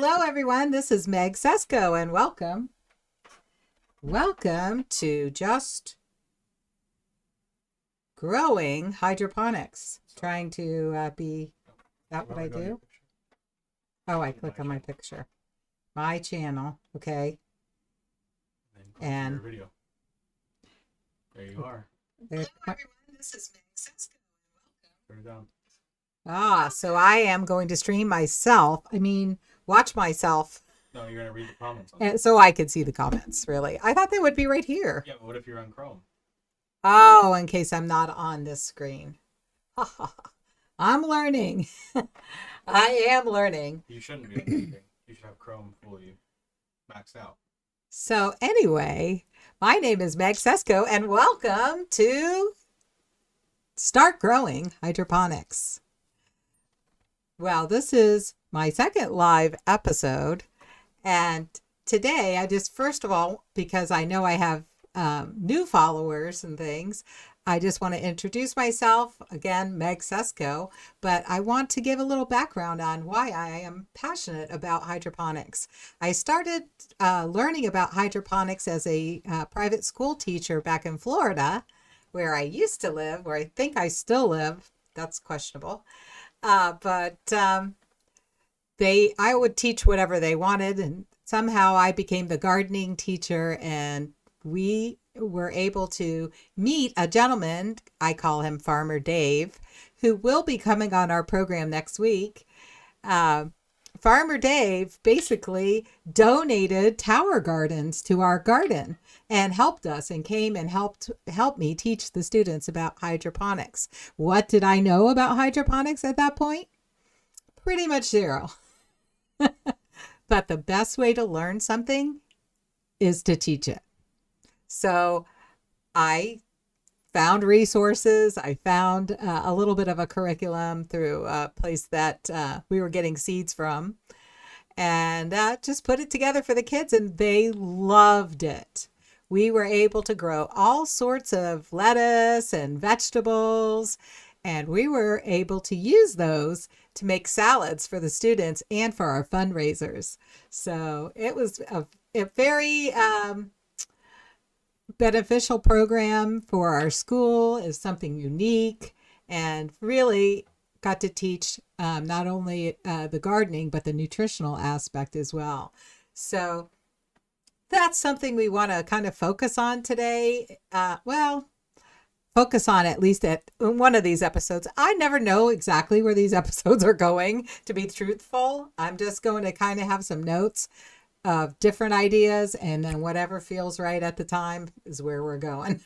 Hello, everyone. This is Meg Sesko, and welcome. Welcome to Just Growing Hydroponics. Trying to be, that what I do? Oh, I click on my picture. My channel, okay. And video. There you are. Hello, everyone. This is Meg Sesko. Turn it down. So I am going to stream myself. Watch myself. No, you're going to read the comments. And so I could see the comments, really. I thought they would be right here. Yeah, but what if you're on Chrome? Oh, in case I'm not on this screen. I'm learning. I am learning. You shouldn't be on anything. You should have Chrome fully maxed out. So anyway, my name is Meg Sesko, and welcome to Start Growing Hydroponics. Well, this is my second live episode, and today I just, first of all, because I know I have new followers and things, I just want to introduce myself again, Meg Sesko, but I want to give a little background on why I am passionate about hydroponics. I started learning about hydroponics as a private school teacher back in Florida, where I used to live, where I think I still live. That's questionable. But I would teach whatever they wanted, and somehow I became the gardening teacher, and we were able to meet a gentleman, I call him Farmer Dave, who will be coming on our program next week. Farmer Dave basically donated tower gardens to our garden and helped us and came and helped me teach the students about hydroponics. What did I know about hydroponics at that point? Pretty much zero. But the best way to learn something is to teach it. So I found resources. I found a little bit of a curriculum through a place that we were getting seeds from, and just put it together for the kids, and they loved it. We were able to grow all sorts of lettuce and vegetables, and we were able to use those to make salads for the students and for our fundraisers. So it was a very beneficial program for our school. Is something unique, and really got to teach not only the gardening, but the nutritional aspect as well. So that's something we want to kind of focus on today. Focus on at least at one of these episodes. I never know exactly where these episodes are going, to be truthful. I'm just going to kind of have some notes of different ideas, and then whatever feels right at the time is where we're going.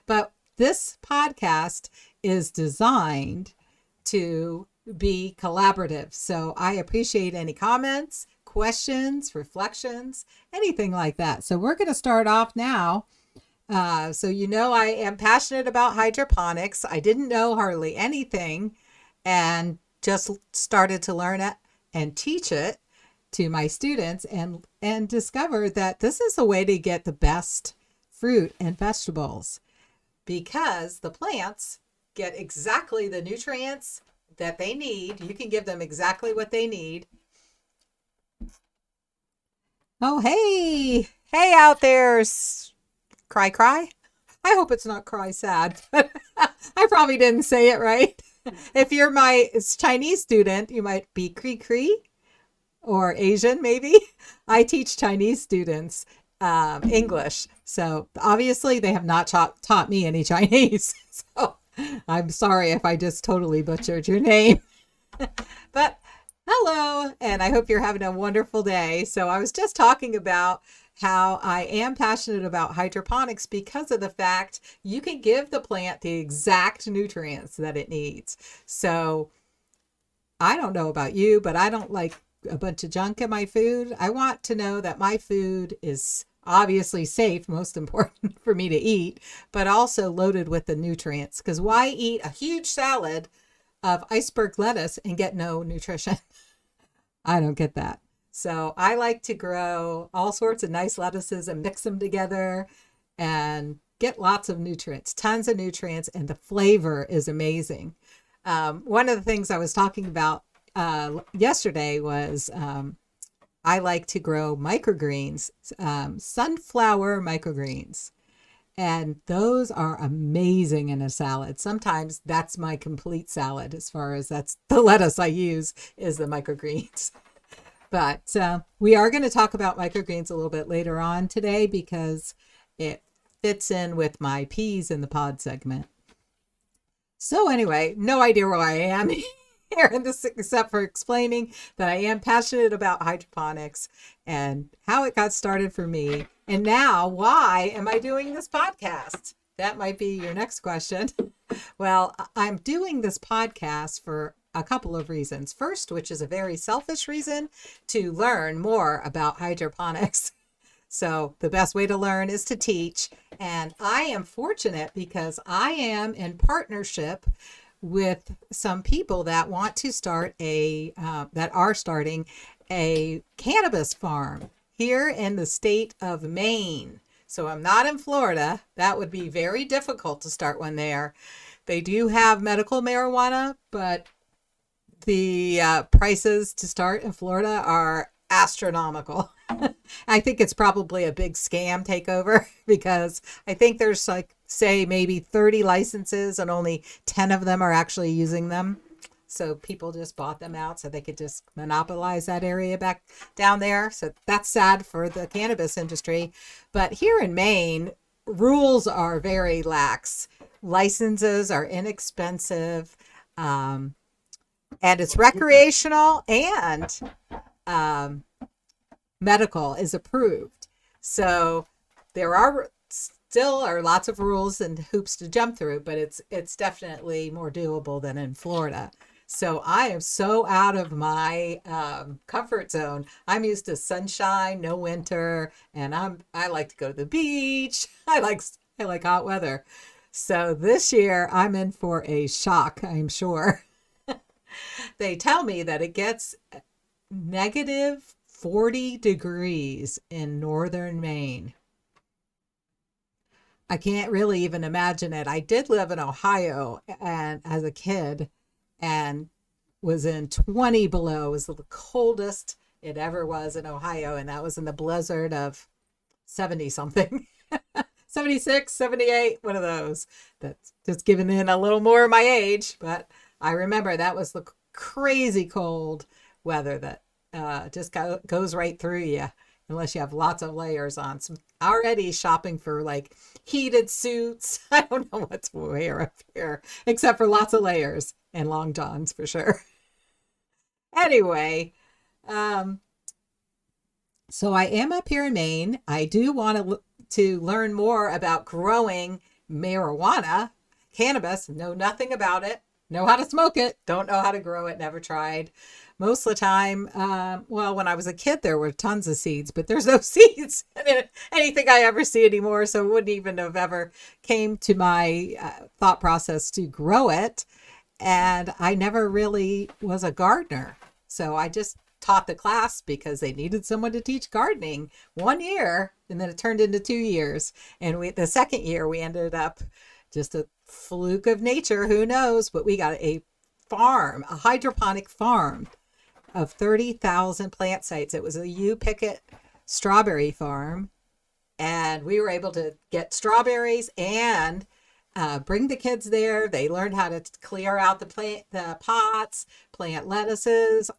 But this podcast is designed to be collaborative. So I appreciate any comments, questions, reflections, anything like that. So we're going to start off now. So I am passionate about hydroponics. I didn't know hardly anything and just started to learn it and teach it to my students, and discovered that this is a way to get the best fruit and vegetables, because the plants get exactly the nutrients that they need. You can give them exactly what they need. Oh, hey out there, cry. I hope it's not cry sad, but I probably didn't say it right. If you're my Chinese student, you might be cree, or Asian, maybe. I teach Chinese students English. So obviously they have not taught me any Chinese. So I'm sorry if I just totally butchered your name. But hello, and I hope you're having a wonderful day. So I was just talking about how I am passionate about hydroponics because of the fact you can give the plant the exact nutrients that it needs. So I don't know about you, but I don't like a bunch of junk in my food. I want to know that my food is obviously safe, most important for me to eat, but also loaded with the nutrients. Because why eat a huge salad of iceberg lettuce and get no nutrition? I don't get that. So I like to grow all sorts of nice lettuces and mix them together and get lots of nutrients, tons of nutrients, and the flavor is amazing. One of the things I was talking about yesterday was I like to grow microgreens, sunflower microgreens. And those are amazing in a salad. Sometimes that's my complete salad, as far as that's the lettuce I use is the microgreens. But we are going to talk about microgreens a little bit later on today because it fits in with my peas in the pod segment. So anyway, no idea where I am here in this except for explaining that I am passionate about hydroponics and how it got started for me. And now, why am I doing this podcast? That might be your next question. Well, I'm doing this podcast for a couple of reasons. First, which is a very selfish reason, to learn more about hydroponics. So the best way to learn is to teach. And I am fortunate because I am in partnership with some people that want to start that are starting a cannabis farm here in the state of Maine. So I'm not in Florida. That would be very difficult to start one there. They do have medical marijuana, but the prices to start in Florida are astronomical. I think it's probably a big scam takeover because I think there's like, say, maybe 30 licenses and only 10 of them are actually using them. So people just bought them out so they could just monopolize that area back down there. So that's sad for the cannabis industry. But here in Maine, rules are very lax. Licenses are inexpensive. And it's recreational and medical is approved. So there are still lots of rules and hoops to jump through, but it's definitely more doable than in Florida. So I am so out of my comfort zone. I'm used to sunshine, no winter, and I like to go to the beach. I like hot weather. So this year I'm in for a shock, I'm sure. They tell me that it gets negative 40 degrees in northern Maine. I can't really even imagine it. I did live in Ohio and as a kid and was in 20 below. It was the coldest it ever was in Ohio, and that was in the blizzard of 70 something. 76, 78, one of those. That's just giving in a little more of my age, but I remember that was the crazy cold weather that just goes right through you unless you have lots of layers on. So already shopping for like heated suits. I don't know what to wear up here except for lots of layers and long johns for sure. Anyway, so I am up here in Maine. I do want to learn more about growing marijuana, cannabis. Know nothing about it. Know how to smoke it. Don't know how to grow it. Never tried. Most of the time, well, when I was a kid, there were tons of seeds, but there's no seeds in anything I ever see anymore. So it wouldn't even have ever came to my thought process to grow it. And I never really was a gardener. So I just taught the class because they needed someone to teach gardening 1 year. And then it turned into 2 years. And the second year, we ended up just a fluke of nature. Who knows? But we got a farm, a hydroponic farm of 30,000 plant sites. It was a U Pickett strawberry farm. And we were able to get strawberries and bring the kids there. They learned how to clear out the pots, plant lettuces,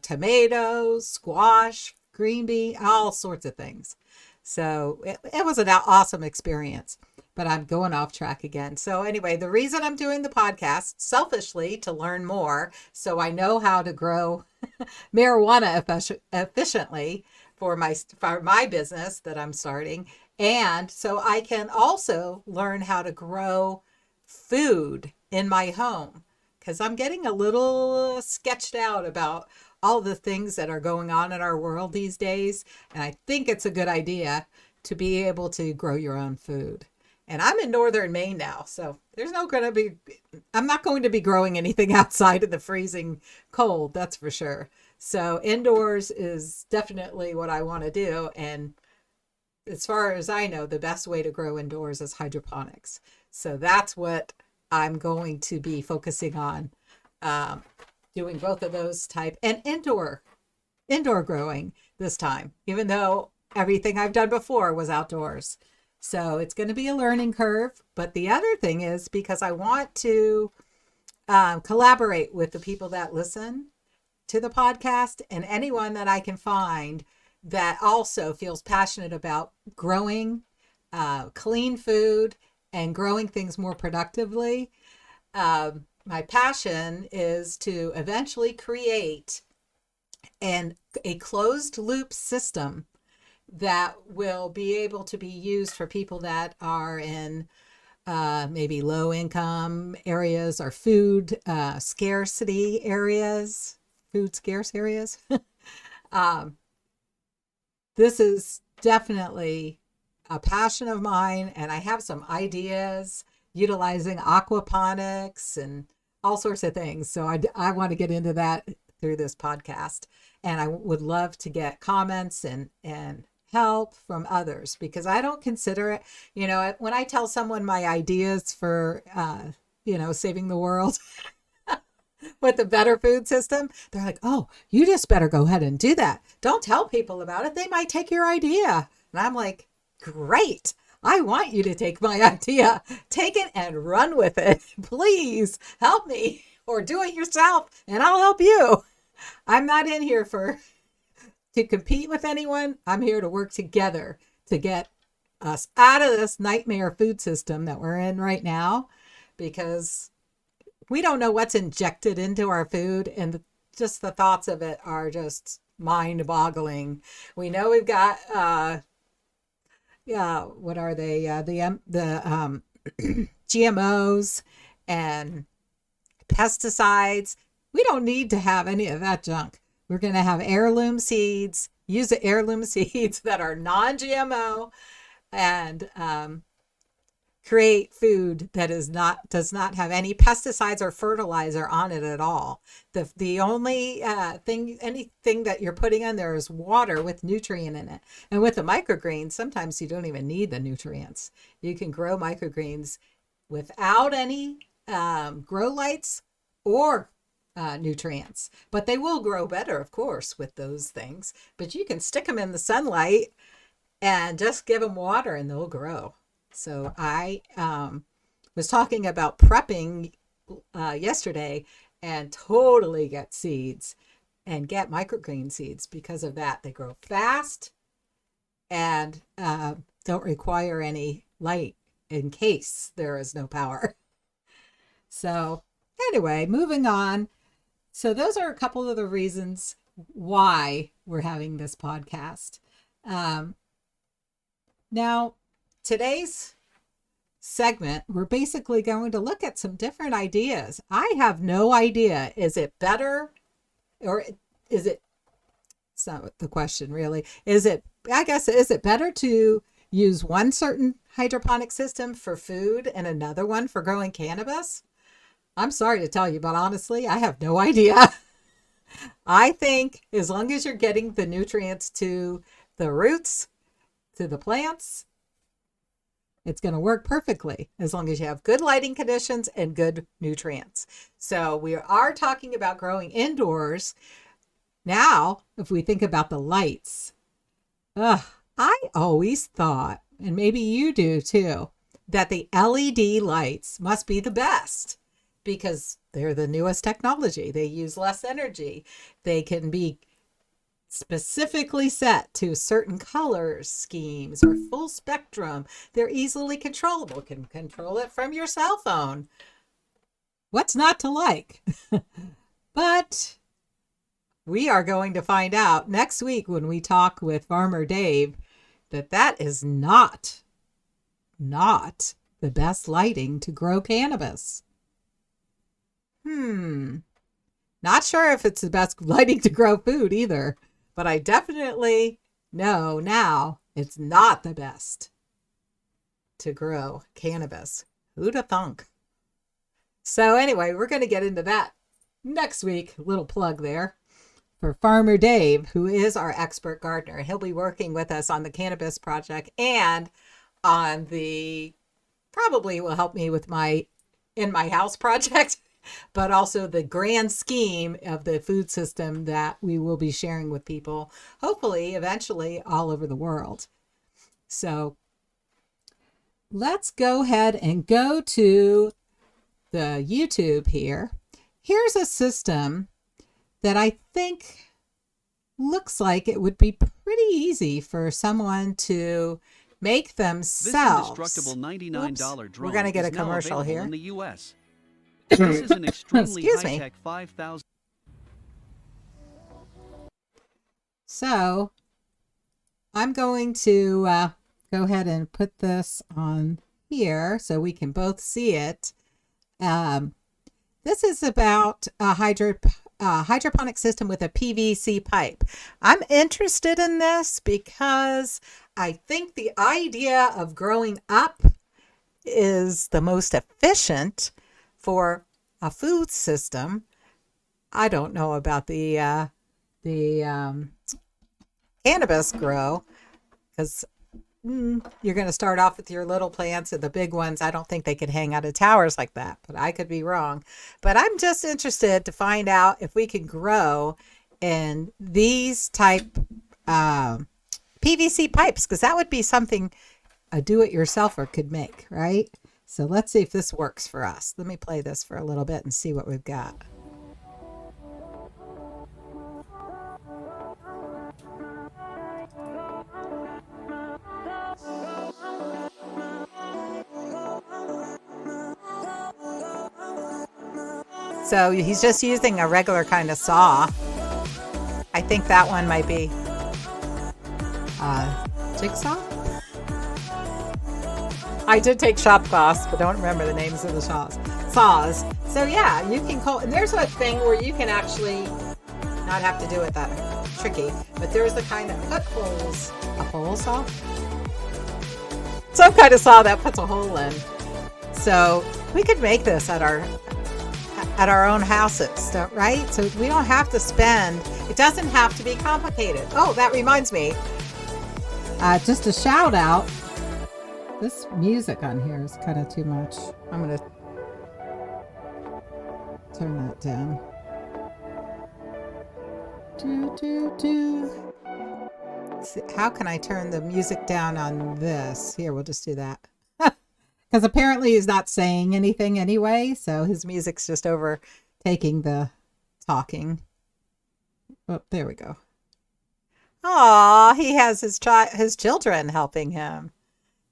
tomatoes, squash, green bean, all sorts of things. So it was an awesome experience, but I'm going off track again. So anyway, the reason I'm doing the podcast, selfishly, to learn more, so I know how to grow marijuana efficiently for my business that I'm starting. And so I can also learn how to grow food in my home because I'm getting a little sketched out about all the things that are going on in our world these days. And I think it's a good idea to be able to grow your own food. And I'm in northern Maine now, so I'm not going to be growing anything outside in the freezing cold, that's for sure. So indoors is definitely what I want to do. And as far as I know, the best way to grow indoors is hydroponics. So that's what I'm going to be focusing on, doing both of those type and indoor growing. this time, even though everything I've done before was outdoors. So it's going to be a learning curve. But the other thing is because I want to collaborate with the people that listen to the podcast and anyone that I can find that also feels passionate about growing clean food and growing things more productively. My passion is to eventually create a closed loop system that will be able to be used for people that are in maybe low income areas or food scarcity areas, food scarce areas. This is definitely a passion of mine, and I have some ideas utilizing aquaponics and all sorts of things. So I want to get into that through this podcast, and I would love to get comments and help from others, because I don't consider it, when I tell someone my ideas for, saving the world with a better food system, they're like, oh, you just better go ahead and do that. Don't tell people about it. They might take your idea. And I'm like, great. I want you to take my idea, take it and run with it. Please help me, or do it yourself and I'll help you. I'm not in here to compete with anyone. I'm here to work together to get us out of this nightmare food system that we're in right now, because we don't know what's injected into our food, and just the thoughts of it are just mind-boggling. We know we've got what are they? The GMOs and pesticides. We don't need to have any of that junk. We're going to have heirloom seeds, use the heirloom seeds that are non-GMO, and create food that does not have any pesticides or fertilizer on it at all. The only anything that you're putting in there is water with nutrient in it. And with the microgreens, sometimes you don't even need the nutrients. You can grow microgreens without any grow lights or nutrients, but they will grow better, of course, with those things. But you can stick them in the sunlight and just give them water and they'll grow. So I was talking about prepping yesterday, and totally get seeds and get microgreen seeds because of that. They grow fast and don't require any light in case there is no power. So anyway, moving on. So those are a couple of the reasons why we're having this podcast. Now, today's segment, we're basically going to look at some different ideas. I have no idea. Is it better, or is it, it's not the question really. Is it better to use one certain hydroponic system for food and another one for growing cannabis? I'm sorry to tell you, but honestly, I have no idea. I think as long as you're getting the nutrients to the roots, to the plants, it's going to work perfectly as long as you have good lighting conditions and good nutrients. So we are talking about growing indoors. Now, if we think about the lights, I always thought, and maybe you do too, that the LED lights must be the best because they're the newest technology. They use less energy. They can be specifically set to certain color schemes or full spectrum. They're easily controllable. You can control it from your cell phone. What's not to like? But we are going to find out next week when we talk with Farmer Dave that is not the best lighting to grow cannabis. Not sure if it's the best lighting to grow food either, but I definitely know now it's not the best to grow cannabis. Who'd have thunk? So anyway, we're going to get into that next week. Little plug there for Farmer Dave, who is our expert gardener. He'll be working with us on the cannabis project and on probably will help me with my in my house project. but also the grand scheme of the food system that we will be sharing with people, hopefully, eventually, all over the world. So let's go ahead and go to the YouTube here. Here's a system that I think looks like it would be pretty easy for someone to make themselves. This indestructible $99 drone We're going to get a is now commercial available here. in the US. This is an extremely Excuse me. high-tech 5,000. So I'm going to go ahead and put this on here so we can both see it. This is about a hydroponic system with a PVC pipe. I'm interested in this because I think the idea of growing up is the most efficient for a food system. I don't know about the cannabis grow, because you're going to start off with your little plants, and the big ones, I don't think they could hang out of towers like that, but I could be wrong. But I'm just interested to find out if we can grow in these type PVC pipes, because that would be something a do-it-yourselfer could make, right? So let's see if this works for us. Let me play this for a little bit and see what we've got. So he's just using a regular kind of saw. I think that one might be jigsaw. I did take shop class, but don't remember the names of the saws. So yeah, you can call, and there's a thing where you can actually not have to do it that tricky, but there's the kind that put holes, a hole saw? Some kind of saw that puts a hole in. So we could make this at our own houses, right? So we don't have to spend, it doesn't have to be complicated. Oh, that reminds me. Just a shout out. This music on here is kind of too much. I'm going to turn that down. See, how can I turn the music down on this? Here, we'll just do that. Because apparently he's not saying anything anyway, so his music's just overtaking the talking. Oh, there we go. Aw, he has his children helping him.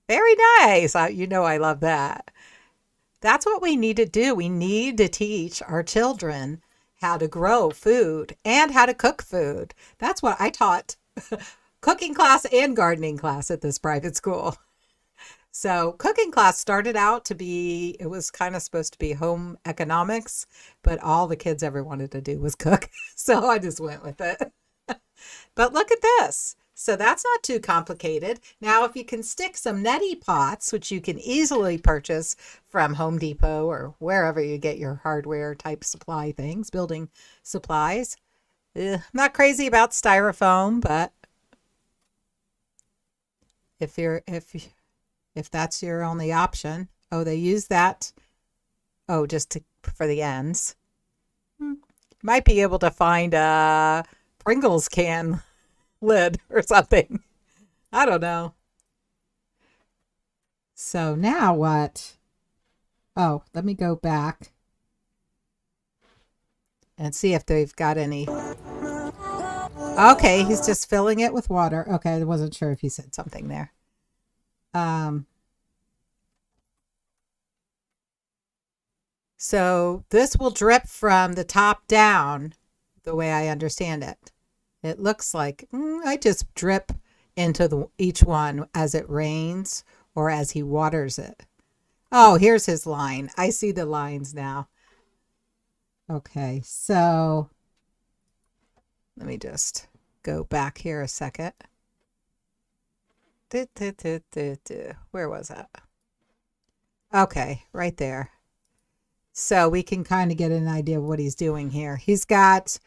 Very nice. You know I love that. That's what we need to do. We need to teach our children how to grow food and how to cook food. That's what I taught cooking class and gardening class at this private school. So cooking class started out to be, it was kind of supposed to be home economics, but all the kids ever wanted to do was cook. So I just went with it. But look at this. So that's not too complicated. Now, if you can stick some neti pots, which you can easily purchase from Home Depot or wherever you get your hardware type supply things, building supplies. I'm not crazy about styrofoam, but if that's your only option. Oh, they use that. Oh, for the ends. Might be able to find a Pringles can lid or something. I don't know. So now what? Oh, let me go back and see if they've got any. Okay, he's just filling it with water. Okay, I wasn't sure if he said something there. So this will drip from the top down, the way I understand it. It looks like I just drip into each one as it rains or as he waters it. Oh, here's his line. I see the lines now. Okay, so let me just go back here a second. Where was that? Okay, right there. So we can kind of get an idea of what he's doing here. He's got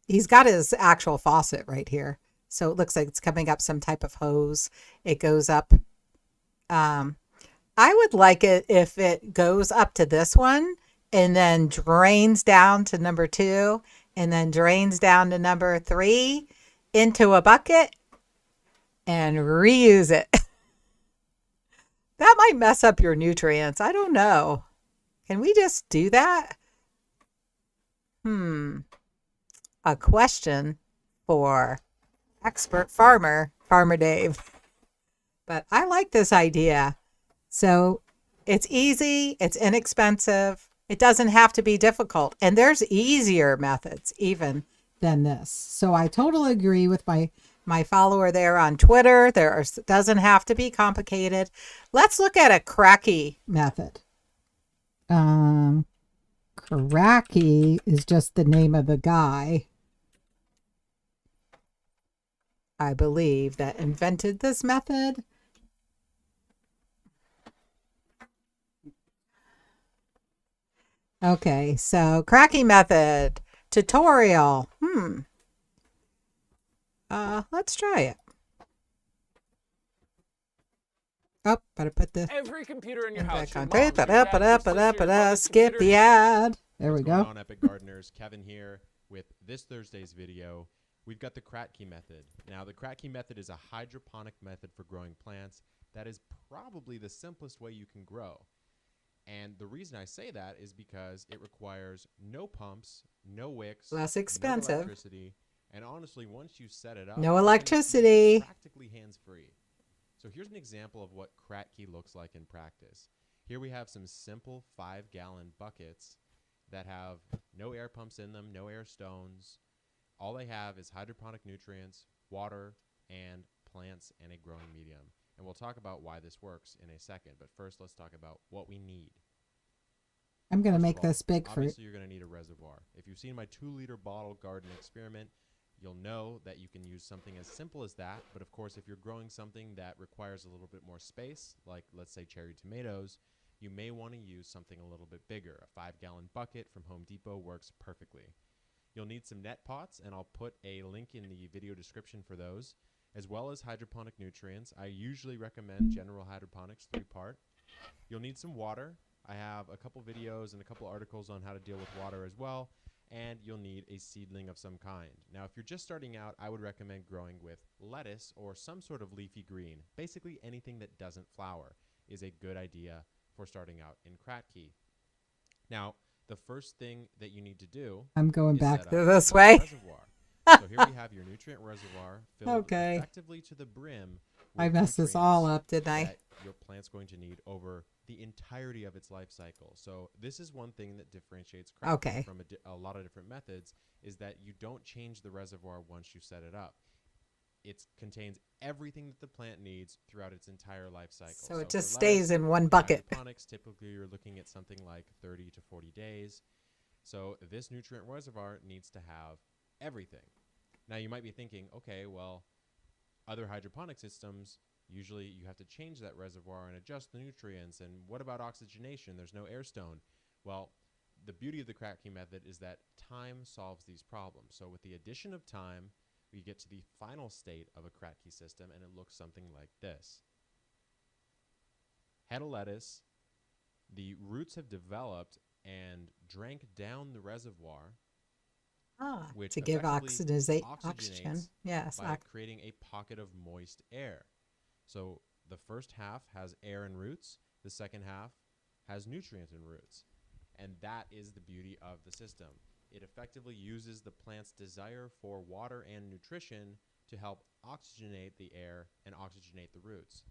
his actual faucet right here. So it looks like it's coming up some type of hose. It goes up. I would like it if it goes up to this one and then drains down to number 2 and then drains down to number 3 into a bucket and reuse it. That might mess up your nutrients. I don't know. Can we just do that? A question for expert farmer Dave. But I like this idea. So it's easy, it's inexpensive, it doesn't have to be difficult. And there's easier methods even than this. So I totally agree with my follower there on Twitter. Doesn't have to be complicated. Let's look at a cracky method. Cracky is just the name of the guy, I believe, that invented this method. Okay, so cracky method tutorial. Let's try it. Oh, better put the Every computer in your house. back on. Your mom's, your dad's, your sister's, your brother's Skip computer. the ad. There we What's going go. on, Epic Gardeners? Kevin here with this Thursday's video. We've got the Kratky method. Now, the Kratky method is a hydroponic method for growing plants that is probably the simplest way you can grow. And the reason I say that is because it requires no pumps, no wicks, Less no expensive. electricity, and honestly, once you set it up, No you can electricity. use it practically hands-free. So here's an example of what Kratky looks like in practice. Here we have some simple 5-gallon buckets that have no air pumps in them, no air stones. All they have is hydroponic nutrients, water, and plants and a growing medium. And we'll talk about why this works in a second. But first, let's talk about what we need. I'm going to First make of all, this big for obviously, you're going to need a reservoir. If you've seen my 2-liter bottle garden experiment, you'll know that you can use something as simple as that. But of course, if you're growing something that requires a little bit more space, like let's say cherry tomatoes, you may want to use something a little bit bigger. A 5-gallon bucket from Home Depot works perfectly. You'll need some net pots, and I'll put a link in the video description for those, as well as hydroponic nutrients. I usually recommend General Hydroponics 3-part. You'll need some water. I have a couple videos and a couple articles on how to deal with water as well. And you'll need a seedling of some kind. Now, if you're just starting out, I would recommend growing with lettuce or some sort of leafy green. Basically, anything that doesn't flower is a good idea for starting out in Kratky. Now, the first thing that you need to do I'm going is back set to up this your way. reservoir. So here we have your nutrient reservoir filled Okay. effectively to the brim. I with messed this all nutrients up, didn't I? that your plant's going to need over the entirety of its life cycle. So this is one thing that differentiates Kratky Okay. from a lot of different methods, is that you don't change the reservoir once you set it up. It contains everything that the plant needs throughout its entire life cycle. So it for just lettuce, stays in one for bucket. hydroponics, typically you're looking at something like 30 to 40 days. So this nutrient reservoir needs to have everything. Now you might be thinking, okay, well, other hydroponic systems, usually you have to change that reservoir and adjust the nutrients. And what about oxygenation? There's no air stone. Well, the beauty of the Kratky method is that time solves these problems. So with the addition of time, we get to the final state of a Kratky system, and it looks something like this. Head of lettuce, the roots have developed and drank down the reservoir, which To give effectively oxygen. oxygenates Yes. by creating a pocket of moist air. So the first half has air and roots. The second half has nutrient and roots. And that is the beauty of the system. It effectively uses the plant's desire for water and nutrition to help oxygenate the air and oxygenate the roots.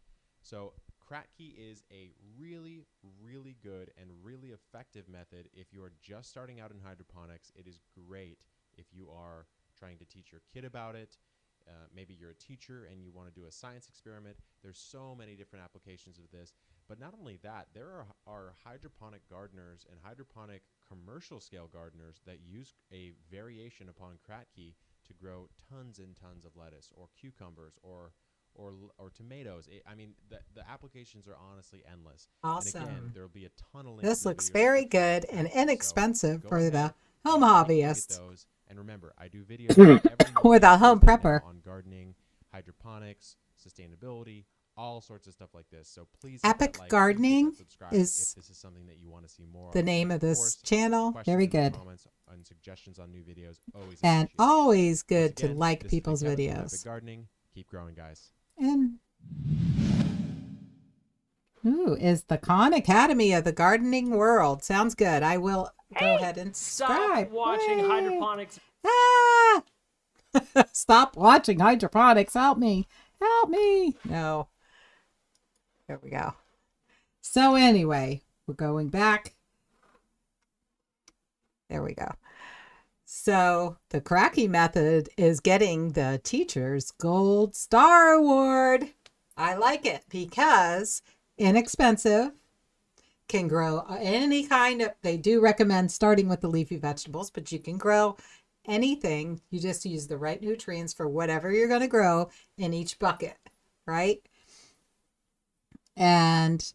So Kratky is a really, really good and really effective method if you are just starting out in hydroponics. It is great if you are trying to teach your kid about it. Maybe you're a teacher and you want to do a science experiment. There's so many different applications of this. But not only that, there are hydroponic gardeners and hydroponic commercial scale gardeners that use a variation upon Kratky to grow tons and tons of lettuce or cucumbers or tomatoes. I mean, the applications are honestly endless. Awesome. And again, there will be a ton of links. This in the looks video very description good on and Kratky. So inexpensive go for ahead the home and take a look at hobbyist. those. And remember, I do videos every With a home Thursday now prepper. on gardening, hydroponics, sustainability, all sorts of stuff like this. So please hit Epic that like, please hit Gardening that subscribe is if this is something that you want to see more the of. name And of this course, channel. questions Very in the good. comments and suggestions on new videos, always And appreciated. always Once good to again, like this has been people's Kevin from Epic videos. Gardening. Keep growing, guys. And ooh, is the Khan Academy of the gardening world. Sounds good. I will go ahead and subscribe. Stop watching Yay. hydroponics. Ah! Stop watching hydroponics. Help me. Help me. No. There we go. So anyway, we're going back. There we go. So the Cracky method is getting the teacher's gold star award. I like it because inexpensive, can grow any kind of, they do recommend starting with the leafy vegetables, but you can grow anything. You just use the right nutrients for whatever you're going to grow in each bucket, right? And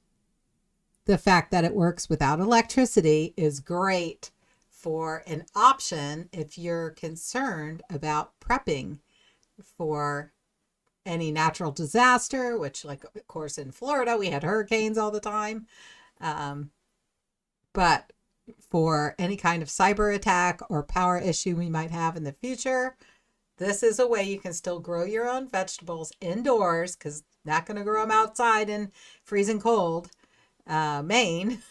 the fact that it works without electricity is great for an option if you're concerned about prepping for any natural disaster, which, like, of course, in Florida, we had hurricanes all the time. But for any kind of cyber attack or power issue we might have in the future, this is a way you can still grow your own vegetables indoors, because not going to grow them outside in freezing cold Maine.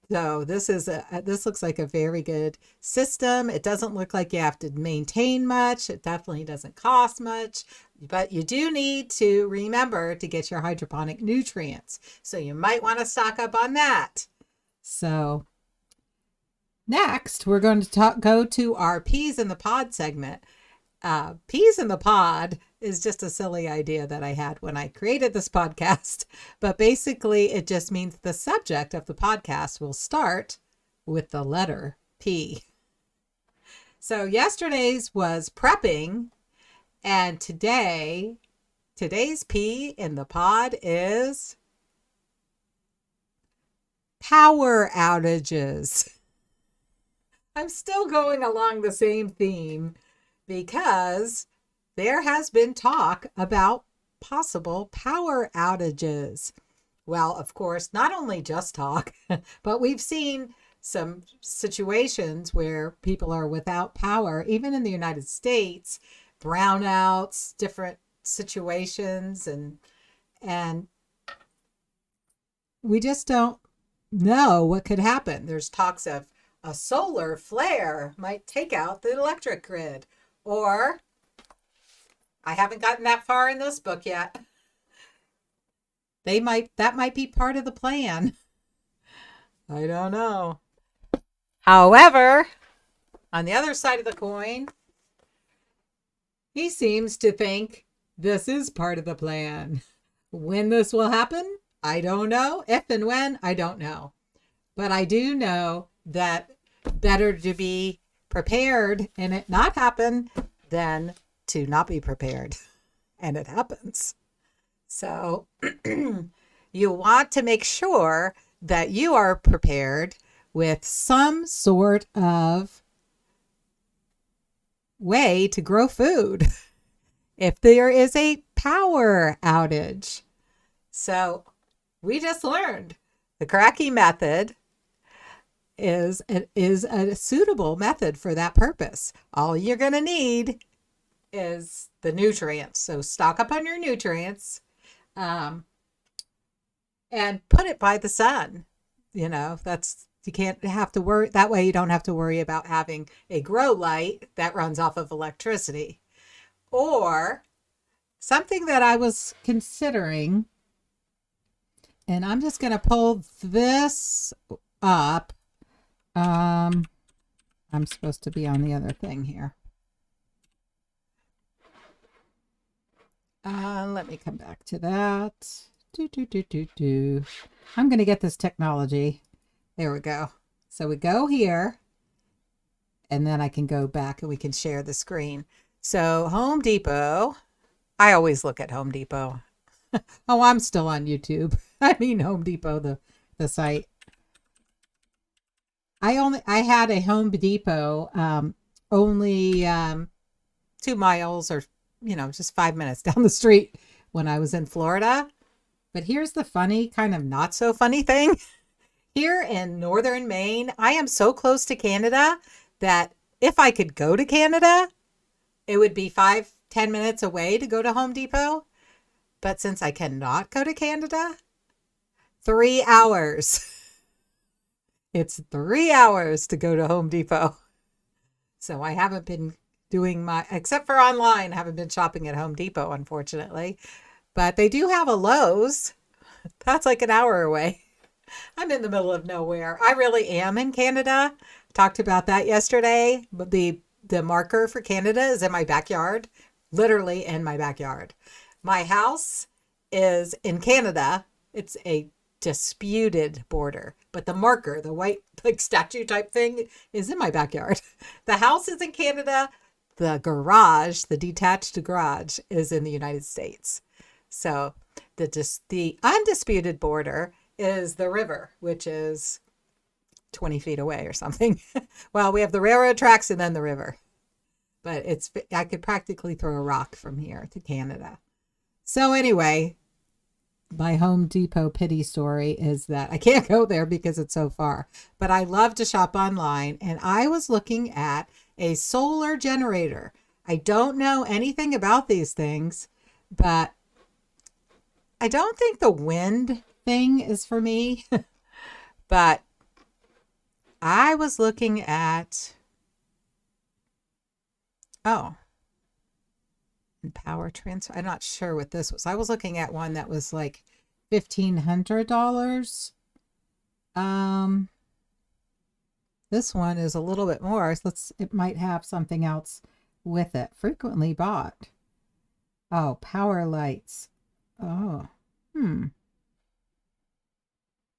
So this looks like a very good system. It doesn't look like you have to maintain much. It definitely doesn't cost much, but you do need to remember to get your hydroponic nutrients. So you might want to stock up on that. So next, we're going to go to our peas in the pod segment. Peas in the pod is just a silly idea that I had when I created this podcast, but basically it just means the subject of the podcast will start with the letter P. So yesterday's was prepping, and today's P in the pod is power outages. I'm still going along the same theme, because there has been talk about possible power outages. Well, of course, not only just talk, but we've seen some situations where people are without power, even in the United States, brownouts, different situations, and we just don't know what could happen. There's talks of a solar flare might take out the electric grid. Or, I haven't gotten that far in this book yet, that might be part of the plan. I don't know. However, on the other side of the coin, he seems to think this is part of the plan. When this will happen, I don't know. If and when, I don't know. But I do know that better to be prepared and it not happen than to not be prepared and it happens. So you want to make sure that you are prepared with some sort of way to grow food if there is a power outage. So we just learned the Cracky method is a suitable method for that purpose. All you're going to need is the nutrients. So stock up on your nutrients, and put it by the sun. You can't have to worry. That way you don't have to worry about having a grow light that runs off of electricity. Or something that I was considering, and I'm just going to pull this up. I'm supposed to be on the other thing here. Let me come back to that. I'm going to get this technology. There we go. So we go here, and then I can go back and we can share the screen. So Home Depot. I always look at Home Depot. Oh, I'm still on YouTube. I mean Home Depot, the site. I had a Home Depot only 2 miles or just 5 minutes down the street when I was in Florida. But here's the funny, kind of not so funny thing. Here in northern Maine, I am so close to Canada that if I could go to Canada, it would be 5-10 minutes away to go to Home Depot. But since I cannot go to Canada, 3 hours. It's 3 hours to go to Home Depot. So I haven't been doing except for online, I haven't been shopping at Home Depot, unfortunately. But they do have a Lowe's. That's like an hour away. I'm in the middle of nowhere. I really am in Canada. Talked about that yesterday. But the marker for Canada is in my backyard, literally in my backyard. My house is in Canada. It's a disputed border, but the marker, the white like statue type thing, is in my backyard. The house is in Canada. The garage, the detached garage, is in the United States. So the undisputed border is the river, which is 20 feet away or something. Well, we have the railroad tracks and then the river. But I could practically throw a rock from here to Canada. So anyway, my Home Depot pity story is that I can't go there because it's so far. But I love to shop online, and I was looking at a solar generator. I don't know anything about these things, but I don't think the wind thing is for me. But I was looking at, power transfer. I'm not sure what this was. I was looking at one that was like $1,500. This one is a little bit more. So it might have something else with it. Frequently bought. Oh, power lights. Oh,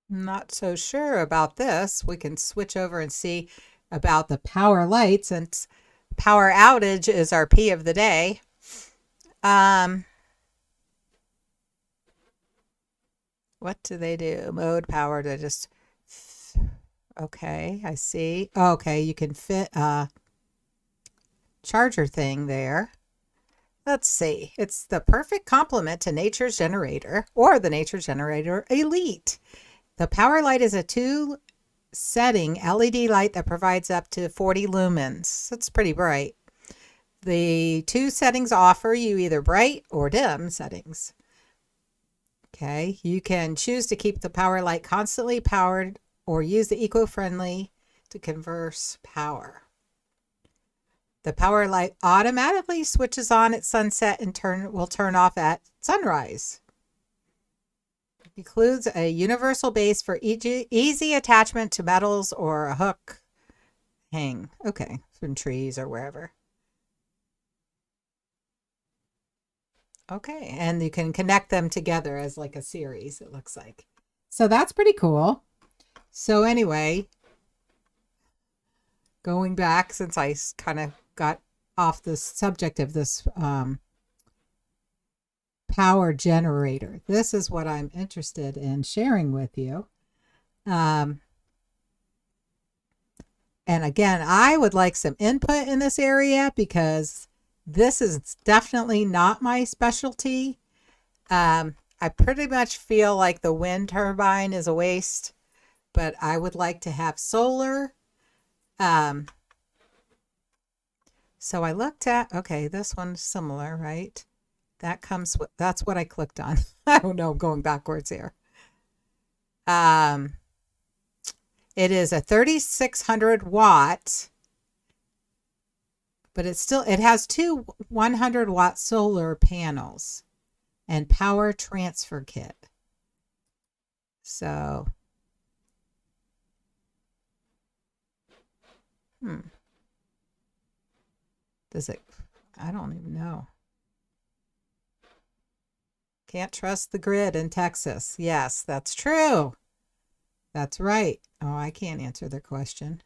not so sure about this. We can switch over and see about the power lights, and power outage is our P of the day. What do they do? Mode, power, to just, okay, I see. Okay, you can fit a charger thing there. Let's see. It's the perfect complement to Nature's Generator or the Nature's Generator Elite. The power light is a 2-setting LED light that provides up to 40 lumens. That's pretty bright. The 2 settings offer you either bright or dim settings. Okay, you can choose to keep the power light constantly powered or use the eco-friendly to conserve power. The power light automatically switches on at sunset and will turn off at sunrise. It includes a universal base for easy attachment to metals or a hook hang. Okay, from trees or wherever. Okay, and you can connect them together as like a series, it looks like. So that's pretty cool. So anyway, going back, since I kind of got off the subject of this power generator, this is what I'm interested in sharing with you. And again, I would like some input in this area because this is definitely not my specialty. I pretty much feel like the wind turbine is a waste, but I would like to have solar. So I looked at, okay, this one's similar, right? That comes with, that's what I clicked on. I don't know, I'm going backwards here. It is a 3,600 watt, but it has 2 100-watt solar panels and power transfer kit. So, does it, I don't even know. Can't trust the grid in Texas. Yes, that's true. That's right. Oh, I can't answer the question.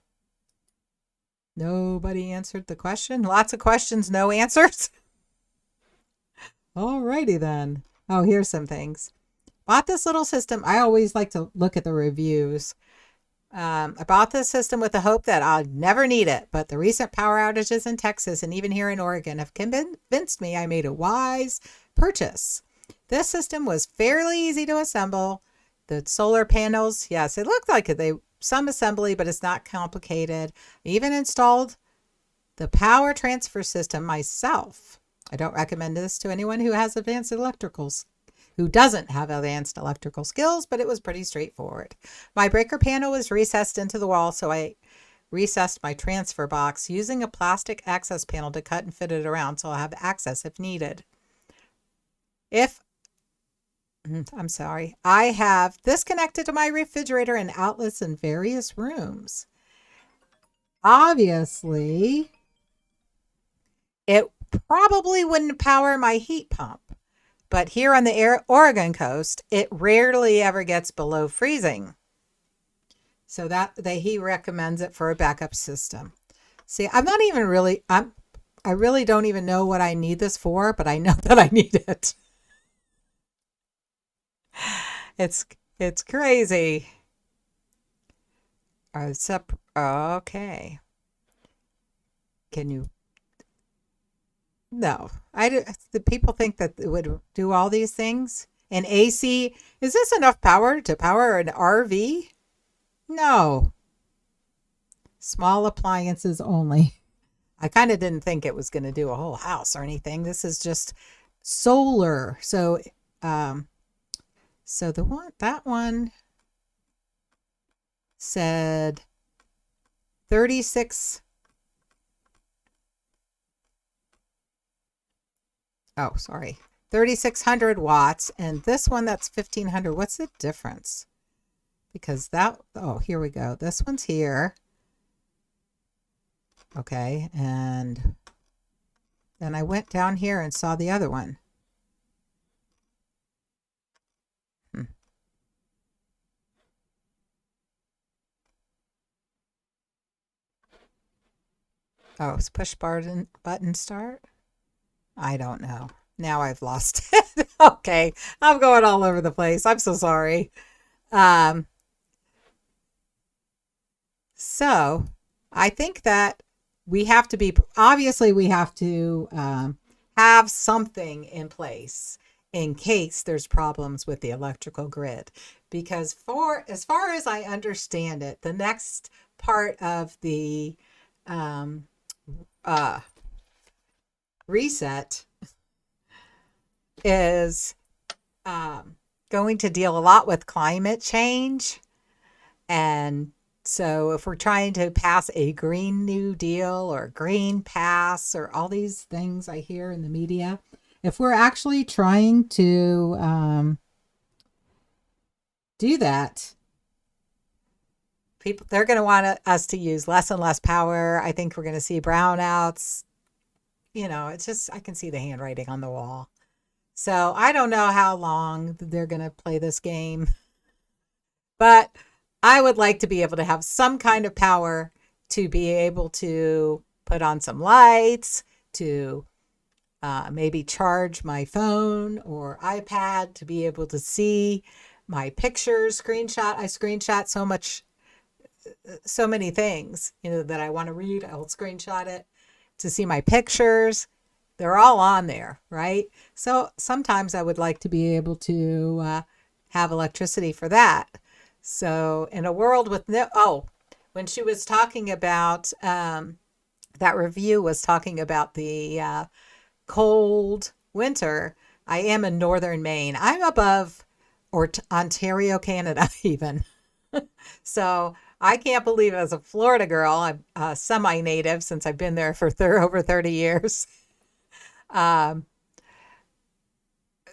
Nobody answered the question. Lots of questions, no answers. Alrighty then. Oh, here's some things. Bought this little system. I always like to look at the reviews. I bought this system with the hope that I'd never need it, but the recent power outages in Texas and even here in Oregon have convinced me I made a wise purchase. This system was fairly easy to assemble. The solar panels, yes, it looked like some assembly, but it's not complicated. I even installed the power transfer system myself. I don't recommend this to anyone who has who doesn't have advanced electrical skills, but it was pretty straightforward. My breaker panel was recessed into the wall, so I recessed my transfer box using a plastic access panel to cut and fit it around so I'll have access if needed. I have this connected to my refrigerator and outlets in various rooms. Obviously, it probably wouldn't power my heat pump, but here on the Oregon coast, it rarely ever gets below freezing. So he recommends it for a backup system. See, I really don't even know what I need this for, but I know that I need it. It's crazy. Okay. Can you? No, the people think that it would do all these things. And AC, is this enough power to power an RV? No. Small appliances only. I kind of didn't think it was going to do a whole house or anything. This is just solar. So that one said 36. Oh, sorry. 3,600 watts. And this one that's 1,500. What's the difference? Because here we go. This one's here. Okay. And then I went down here and saw the other one. Oh, it's push button start? I don't know. Now I've lost it. Okay. I'm going all over the place. I'm so sorry. So I think that we have to have something in place in case there's problems with the electrical grid. Because as far as I understand it, the next part of the reset is going to deal a lot with climate change. And so if we're trying to pass a Green New Deal or Green Pass or all these things I hear in the media, if we're actually trying to do that, they're going to want us to use less and less power. I think we're going to see brownouts. It's just, I can see the handwriting on the wall. So I don't know how long they're going to play this game, but I would like to be able to have some kind of power to be able to put on some lights, to maybe charge my phone or iPad, to be able to see my pictures, I screenshot so many things, that I want to read. I'll screenshot it to see my pictures. They're all on there, right? So sometimes I would like to be able to have electricity for that. So in a world with when she was talking about, that review was talking about the cold winter, I am in northern Maine. I'm above Ontario, Canada, even. So I can't believe, as a Florida girl, I'm semi-native since I've been there for over 30 years.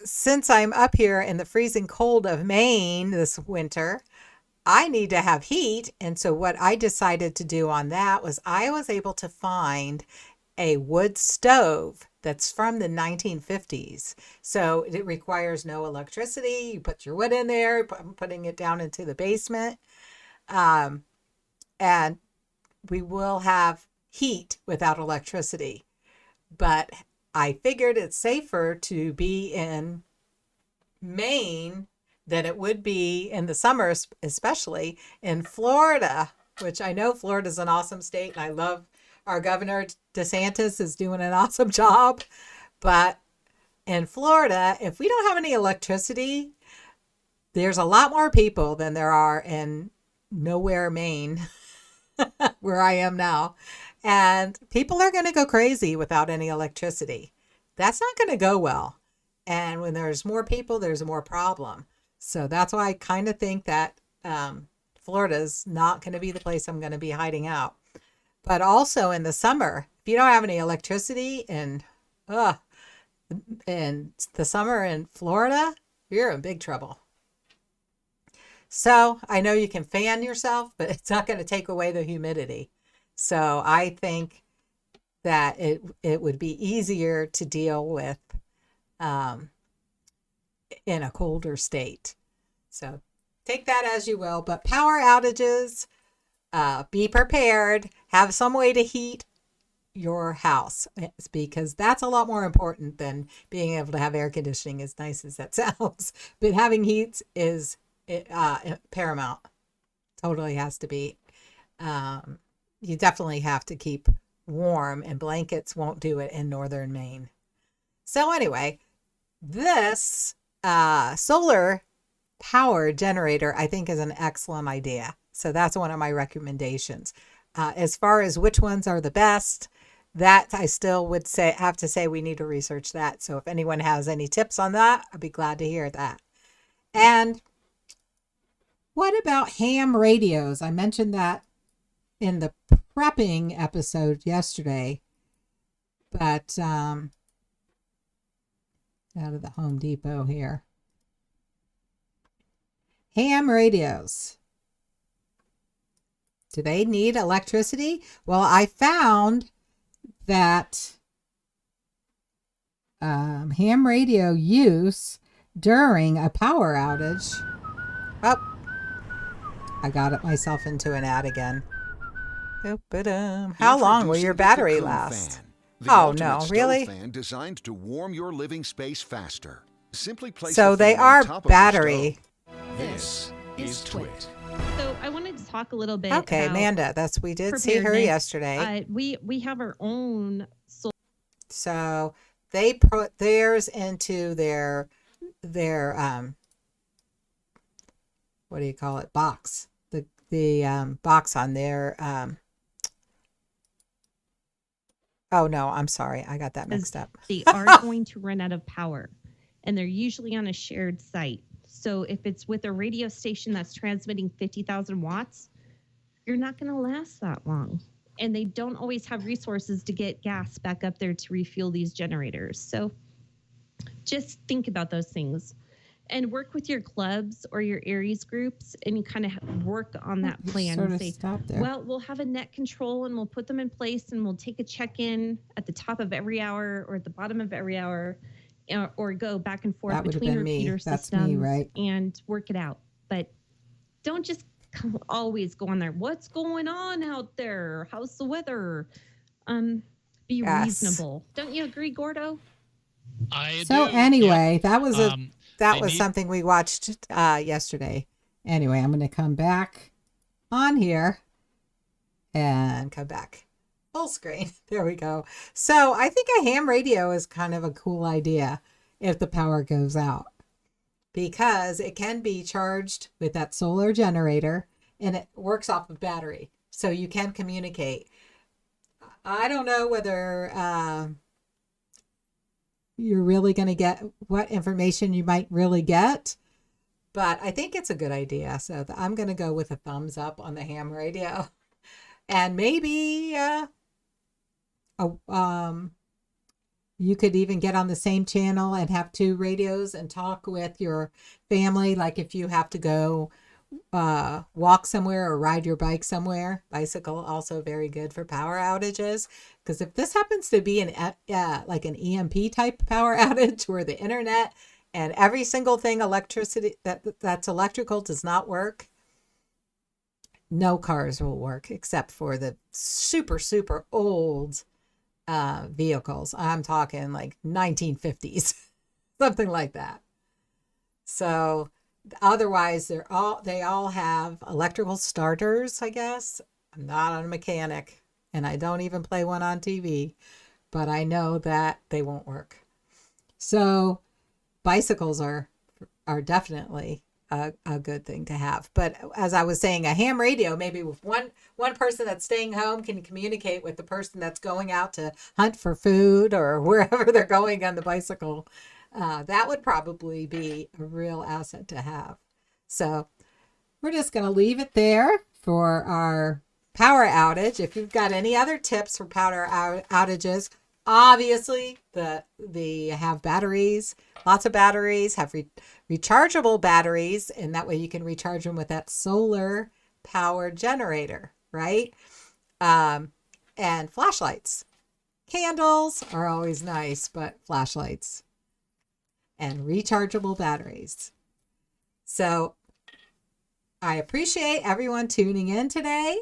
Since I'm up here in the freezing cold of Maine this winter, I need to have heat. And so what I decided to do on that was I was able to find a wood stove that's from the 1950s. So it requires no electricity. You put your wood in there. I'm putting it down into the basement. And we will have heat without electricity. But I figured it's safer to be in Maine than it would be in the summer, especially in Florida, which I know Florida is an awesome state. And I love our governor, DeSantis, is doing an awesome job. in Florida, if we don't have any electricity, there's a lot more people than there are in nowhere, Maine, where I am now. And people are going to go crazy without any electricity. That's not going to go well. And when there's more people, there's more problem. So that's why I kind of think that Florida's not going to be the place I'm going to be hiding out. But also in the summer, if you don't have any electricity in the summer in Florida, you're in big trouble. So I know you can fan yourself, but it's not going to take away the humidity. So I think that it would be easier to deal with in a colder state. So take that as you will. But power outages, be prepared. Have some way to heat your house, because that's a lot more important than being able to have air conditioning, as nice as that sounds. But having heat is paramount. Totally has to be. You definitely have to keep warm, and blankets won't do it in northern Maine. So anyway, this solar power generator I think is an excellent idea. So that's one of my recommendations. As far as which ones are the best, that I still would have to say we need to research that. So if anyone has any tips on that, I'd be glad to hear that. And what about ham radios? I mentioned that in the prepping episode yesterday, but out of the Home Depot here. Ham radios. Do they need electricity? Well, I found that ham radio use during a power outage. Oh, I got it myself into an ad again. How long will your battery last? Oh no, really? Fan designed to warm your living space faster. Simply place so the they fan on are top of your battery. stove. This is Twit. So I wanted to talk a little bit Okay, about Amanda, we did see her preparedness. yesterday. We have our own So they put theirs into their what do you call it, box, the box on their oh no, I'm sorry, I got that mixed up. They are going to run out of power, and they're usually on a shared site. So if it's with a radio station that's transmitting 50,000 watts, you're not going to last that long. And they don't always have resources to get gas back up there to refuel these generators. So just think about those things and work with your clubs or your Aries groups and kind of work on that plan. Sort And of say, stop there. well, we'll have a net control and we'll put them in place and we'll take a check-in at the top of every hour or at the bottom of every hour, or go back and forth That would have between been me. repeater That's systems me, right? and work it out. But don't just always go on there. What's going on out there? How's the weather? Be Yes. reasonable. Don't you agree, Gordo? I So do. anyway, that was I need- something we watched yesterday. Anyway, I'm going to come back on here and come back full screen. There we go. So I think a ham radio is kind of a cool idea if the power goes out, because it can be charged with that solar generator and it works off of battery. So you can communicate. I don't know whether you're really going to get what information you might really get, but I think it's a good idea. So I'm going to go with a thumbs up on the ham radio. And maybe you could even get on the same channel and have two radios and talk with your family. Like if you have to go walk somewhere or ride your bike somewhere. Bicycle also very good for power outages, because if this happens to be like an EMP type power outage where the internet and every single thing electricity that's electrical does not work, no cars will work except for the super old vehicles. I'm talking like 1950s, something like that. So otherwise, they all have electrical starters, I guess. I'm not a mechanic, and I don't even play one on TV, but I know that they won't work. So bicycles are definitely a good thing to have. But as I was saying, a ham radio, maybe with one person that's staying home can communicate with the person that's going out to hunt for food or wherever they're going on the bicycle. That would probably be a real asset to have. So we're just going to leave it there for our power outage. If you've got any other tips for power outages, obviously the have batteries, lots of batteries, have rechargeable batteries, and that way you can recharge them with that solar power generator, right? And flashlights. Candles are always nice, but flashlights and rechargeable batteries. So I appreciate everyone tuning in today.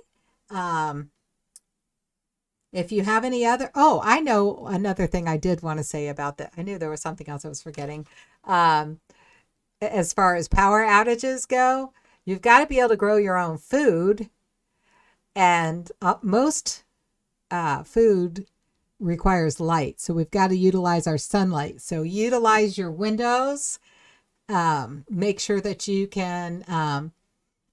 If you have any other, I know another thing I did want to say about that. I knew there was something else I was forgetting. As far as power outages go, you've got to be able to grow your own food. And most food requires light. So we've got to utilize our sunlight. So utilize your windows. Make sure that you can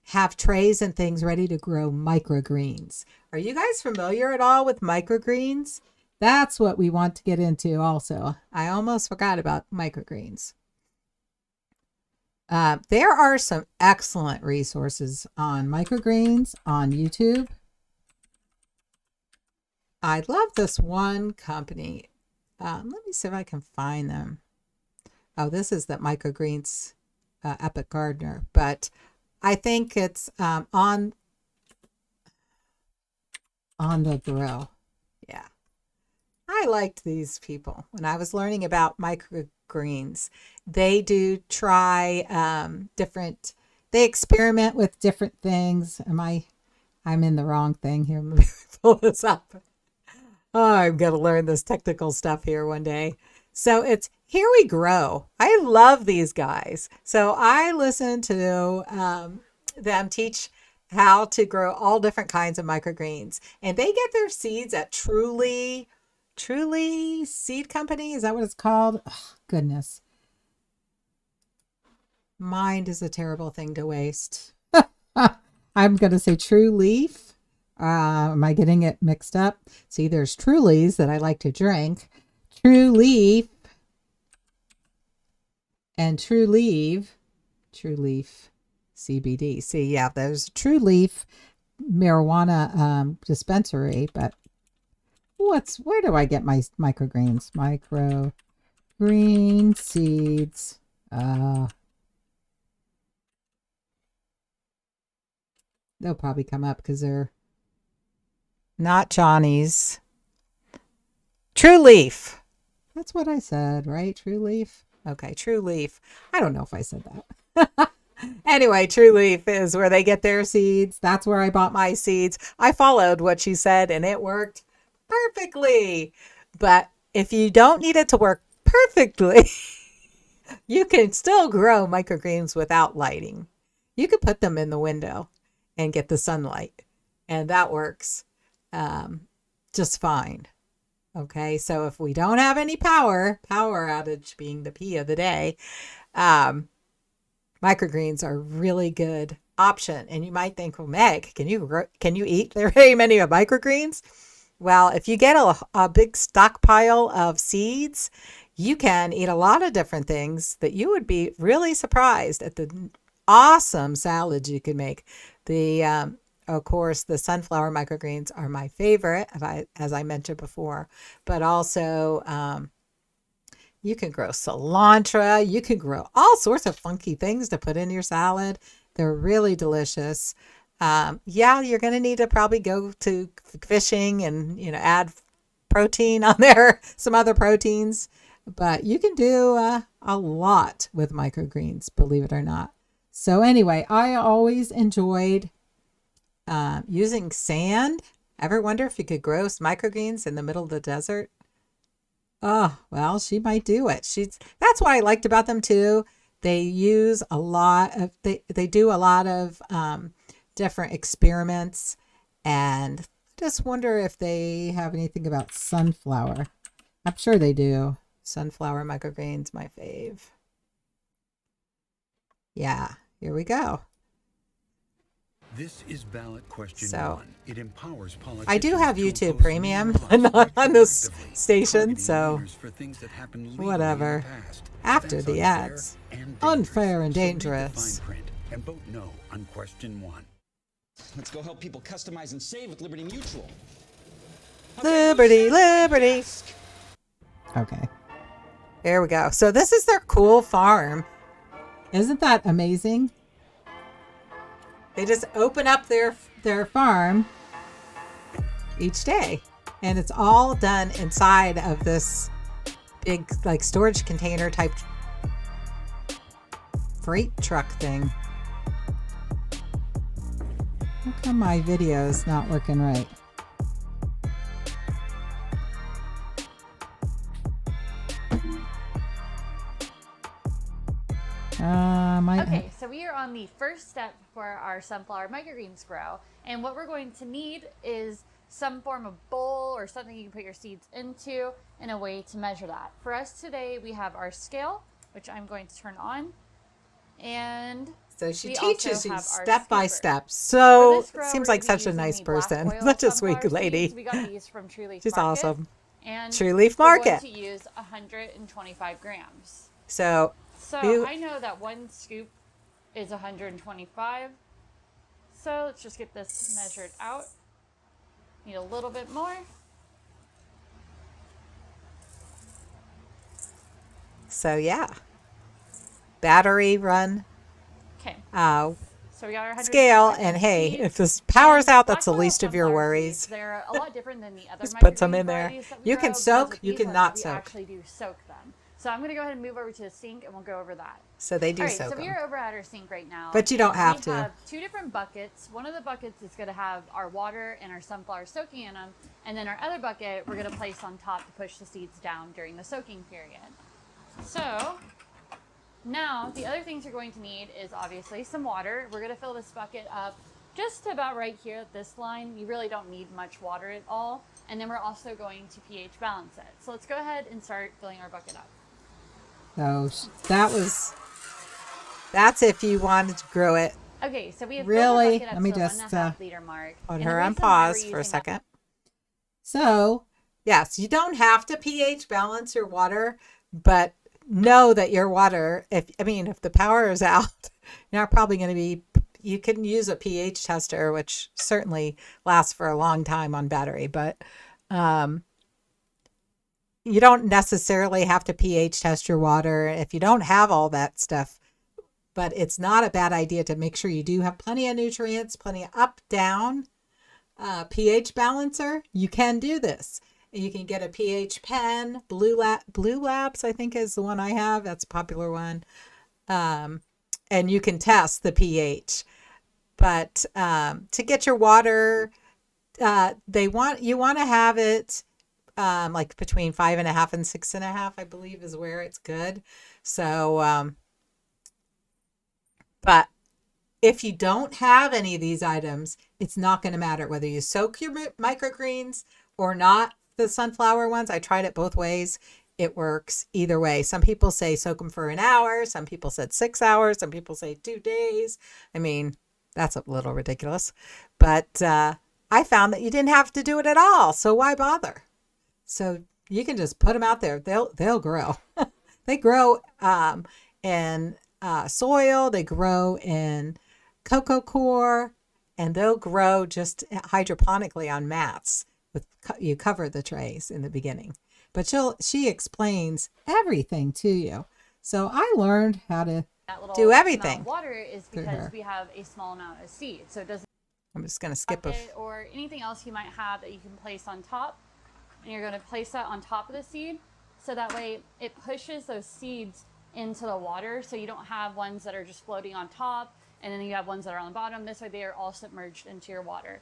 have trays and things ready to grow microgreens. Are you guys familiar at all with microgreens? That's what we want to get into also. I almost forgot about microgreens. There are some excellent resources on microgreens on YouTube. I love this one company. Let me see if I can find them. Oh, this is the microgreens Epic Gardener, but I think it's on the grill. Yeah. I liked these people when I was learning about microgreens. They do try they experiment with different things. I'm in the wrong thing here. Let me pull this up. Oh, I'm going to learn this technical stuff here one day. So it's Here We Grow. I love these guys. So I listen to them teach how to grow all different kinds of microgreens. And they get their seeds at Truly Seed Company. Is that what it's called? Oh, goodness. Mind is a terrible thing to waste. I'm going to say True Leaf. Am I getting it mixed up? See, there's Trulies that I like to drink. True Leaf and True Leaf CBD. See, yeah, there's True Leaf marijuana dispensary, but where do I get my microgreens? Microgreen seeds. They'll probably come up because they're not Johnny's. True Leaf. That's what I said, right? True Leaf. Okay, True Leaf. I don't know if I said that. Anyway, True Leaf is where they get their seeds. That's where I bought my seeds. I followed what she said and it worked perfectly. But if you don't need it to work perfectly, you can still grow microgreens without lighting. You could put them in the window and get the sunlight, and that works just fine. Okay, so if we don't have any power outage being the P of the day, microgreens are a really good option. And you might think, well, Meg, can you eat very many of microgreens? Well, if you get a big stockpile of seeds, you can eat a lot of different things that you would be really surprised at the awesome salads you can make. Of course, the sunflower microgreens are my favorite, as I mentioned before, but also you can grow cilantro. You can grow all sorts of funky things to put in your salad. They're really delicious. You're going to need to probably go to fishing and, add protein on there, some other proteins, but you can do a lot with microgreens, believe it or not. So anyway, I always enjoyed using sand. Ever wonder if you could grow microgreens in the middle of the desert? Oh, well, she might do it. That's what I liked about them too. They use a lot of, they do a lot of different experiments, and I just wonder if they have anything about sunflower. I'm sure they do. Sunflower microgreens, my fave. Yeah, here we go. This is ballot question So, 1. It empowers politicians I do have to YouTube oppose Premium, new laws but not on this retroactively, station, targeting so leaders for things that happened legally whatever. in the past. After That's the unfair ads. and Unfair and So read the dangerous. fine print and vote no on question 1. Let's go help people customize and save with Liberty Mutual. Liberty, liberty. Okay. There we go. So this is their cool farm. Isn't that amazing? They just open up their farm each day. And it's all done inside of this big like storage container type freight truck thing. How come my video is not working right? Okay, so we are on the first step for our sunflower microgreens grow, and what we're going to need is some form of bowl or something you can put your seeds into and a way to measure that. For us today, we have our scale, which I'm going to turn on, and so she we teaches also you have our step by scooper. step. So For this grow, seems we're like gonna be such a using nice the black person. oil Such a sunflower sweet lady. seeds. We got these from True Leaf She's Market, awesome. and True Leaf we're Market. going to use 125 grams. So I know that one scoop is 125. So let's just get this measured out. Need a little bit more. So yeah. Battery run. Okay. So we got our Scale, and hey, seeds. if this power's out, Black that's the oil least of your sunflower worries. seeds, they're a lot different than the other Just put some microgreen in there. varieties that we You can grow, soak, because with you these can ones, not we soak. actually do soak them. So I'm going to go ahead and move over to the sink and we'll go over that. So they do All right, soak so we them. are over at our sink right now. But you don't and have we to. have two different buckets. One of the buckets is going to have our water and our sunflower soaking in them. And then our other bucket we're going to place on top to push the seeds down during the soaking period. So now the other things you're going to need is obviously some water. We're going to fill this bucket up just about right here at this line. You really don't need much water at all. And then we're also going to pH balance it. So let's go ahead and start filling our bucket up. So that's if you wanted to grow it. Okay, so we have Really, filled the bucket up let me to just 1.5 liter mark. put And the her on reason why we're pause for a using second. So yes, you don't have to pH balance your water, but know that your water, if the power is out, you're not probably going to be, you can use a pH tester, which certainly lasts for a long time on battery, but you don't necessarily have to pH test your water if you don't have all that stuff. But it's not a bad idea to make sure you do have plenty of nutrients, plenty of up, down pH balancer. You can do this. You can get a pH pen. Blue Labs, I think, is the one I have. That's a popular one. And you can test the pH. But to get your water, you want to have it like between 5.5 and 6.5, I believe, is where it's good. So, but if you don't have any of these items, it's not going to matter whether you soak your microgreens or not. The sunflower ones, I tried it both ways. It works either way. Some people say soak them for an hour. Some people said 6 hours. Some people say 2 days. I mean, that's a little ridiculous. But I found that you didn't have to do it at all. So why bother? So you can just put them out there. They'll grow. They grow in soil. They grow in cocoa coir, and they'll grow just hydroponically on mats. You cover the trays in the beginning, but she explains everything to you. So I learned how to do everything. Water is because we have a small amount of seed, so it doesn't. I'm just going to skip or anything else you might have that you can place on top, and you're going to place that on top of the seed, so that way it pushes those seeds into the water. So you don't have ones that are just floating on top, and then you have ones that are on the bottom. This way, they are all submerged into your water.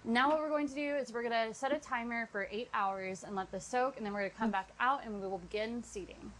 Now what we're going to do is we're going to set a timer for 8 hours and let this soak, and then we're going to come back out and we will begin seeding.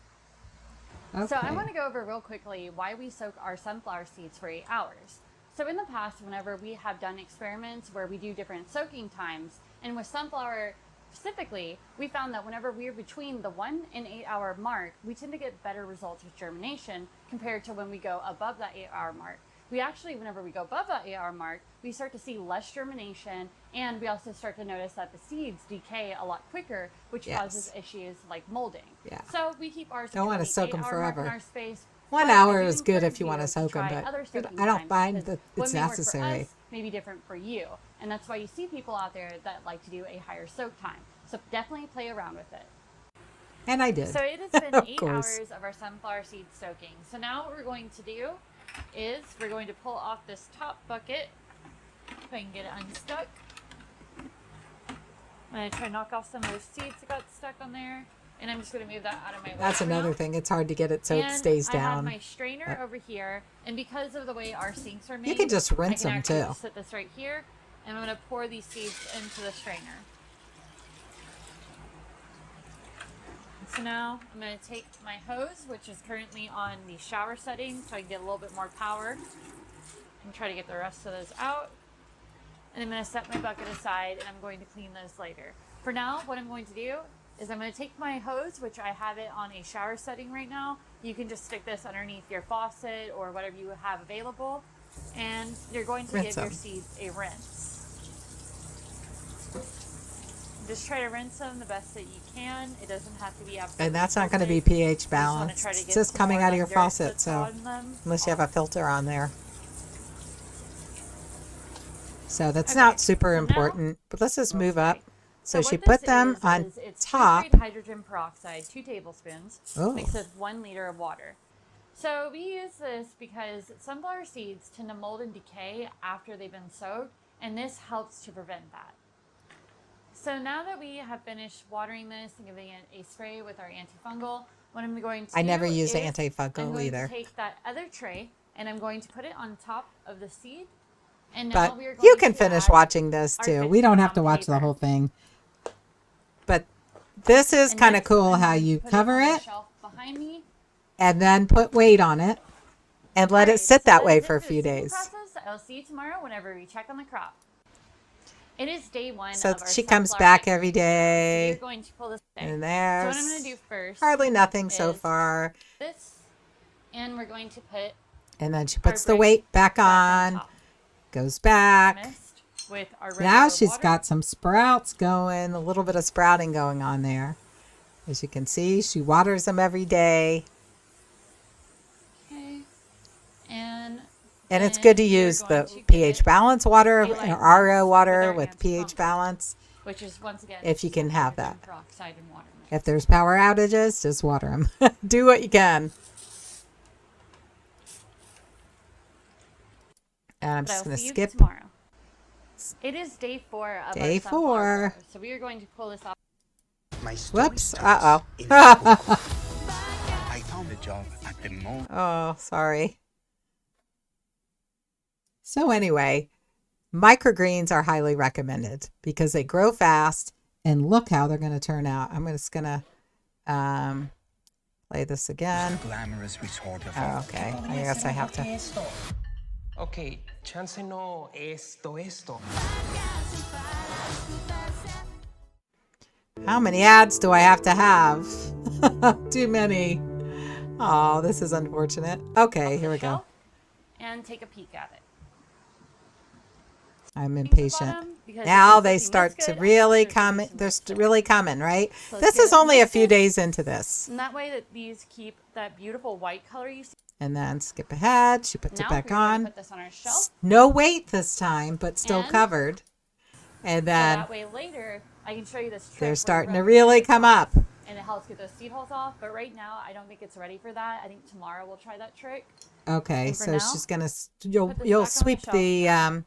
Okay. So I want to go over real quickly why we soak our sunflower seeds for 8 hours. So in the past, whenever we have done experiments where we do different soaking times, and with sunflower Specifically, we found that whenever we're between the 1 and 8 hour mark, we tend to get better results with germination compared to when we go above that 8 hour mark. We actually, whenever we go above that 8 hour mark, we start to see less germination, and we also start to notice that the seeds decay a lot quicker, which causes issues like molding. Yeah. So we keep ours Don't want to soak them forever. in our space. 1 hour is good if you want to soak them, but I don't find that it's necessary. Us, may be different for you, and that's why you see people out there that like to do a higher soak time. So definitely play around with it. And I did. So it has been Of 8 course. hours of our sunflower seed soaking. So now what we're going to do is we're going to pull off this top bucket. If I can get it unstuck. I'm going to try to knock off some of those seeds that got stuck on there. And I'm just going to move that out of my way. That's another thing. It's hard to get it so it stays down. I have my strainer over here, and because of the way our sinks are made, You can just rinse I them can too. actually set this right here, and I'm going to pour these seeds into the strainer. So now I'm going to take my hose, which is currently on the shower setting, so I can get a little bit more power, and try to get the rest of those out. And I'm going to set my bucket aside, and I'm going to clean those later. For now, what I'm going to do is I'm going to take my hose, which I have it on a shower setting right now. You can just stick this underneath your faucet or whatever you have available, and you're going to Rinse give your them. seeds a rinse. Just try to rinse them the best that you can. It doesn't have to be absolutely And that's not going to be perfect. pH You just wanna balanced. try to It's get just some coming more out of your dirt faucet, that's so on them. unless you have a filter on there. So that's Okay, not super so now- important, but let's just move up. So what she this put them on is it's top. first-grade hydrogen peroxide, 2 tablespoons, Oh. mixed with 1 liter of water. So we use this because sunflower seeds tend to mold and decay after they've been soaked, and this helps to prevent that. So now that we have finished watering this and giving it a spray with our antifungal, what I'm going to I do never use the is antifungal I'm going either. to take that other tray and I'm going to put it on top of the seed. And now But we are going you can to finish add watching this our too. We don't have to 50-pound watch the paper. whole thing. But this is And kind of next, cool I'm how going to you put cover on the it shelf behind me. and then put weight on it and let it Alright, sit so that that way is for it a the few seeding days. process. I'll see you tomorrow whenever we check on the crop. It is day 1 So of our she comes sunflower back extraction every program. So day. we're going to pull this today. And So what I'm there's going to do first hardly nothing so is far. this, and we're going to put And then she our puts the brick weight back back on, top. goes back. Mixed with our Now regular she's water. got some sprouts going, a little bit of sprouting going on there. As you can see, she waters them every day. Okay. And And it's then good to we are use going the to give pH it balance water, a light RO rinse water with with our pH antifungal, balance. which is once again If you can have hydrogen that. peroxide and water. If there's power outages, just water them. Do what you can. And I'm But just I'll going to see you skip. tomorrow. It is day 4 of Day our sunflower 4. grow. So we are going to pull this off. My story Whoops. starts in Uh-oh. school. I found a job at the most. Oh, sorry. So anyway, microgreens are highly recommended because they grow fast and look how they're going to turn out. I'm just going to play this again. Glamorous resort of Oh, okay. I guess I have to. Ok, chance no esto. How many ads do I have to have? Too many. Oh, this is unfortunate. Okay, here we go. And take a peek at it. I'm the impatient. bottom, because Now if they something start looks to good, really I'm sure come. it's They're good. really coming, right? So let's This get is it only a mixed few in. days into this. And that way that these keep that beautiful white color you see. And then skip ahead. She puts Now it back we're going to on. put this on our shelf. No weight this time, but still And- covered. And So then that way later I can show you this trick. they're where you starting to rub really the come top, up. and it helps get those seed holes off. But right now I don't think it's ready for that. I think tomorrow we'll try that trick. Okay, And for so now, she's gonna put you'll this back you'll on the sweep shelf. the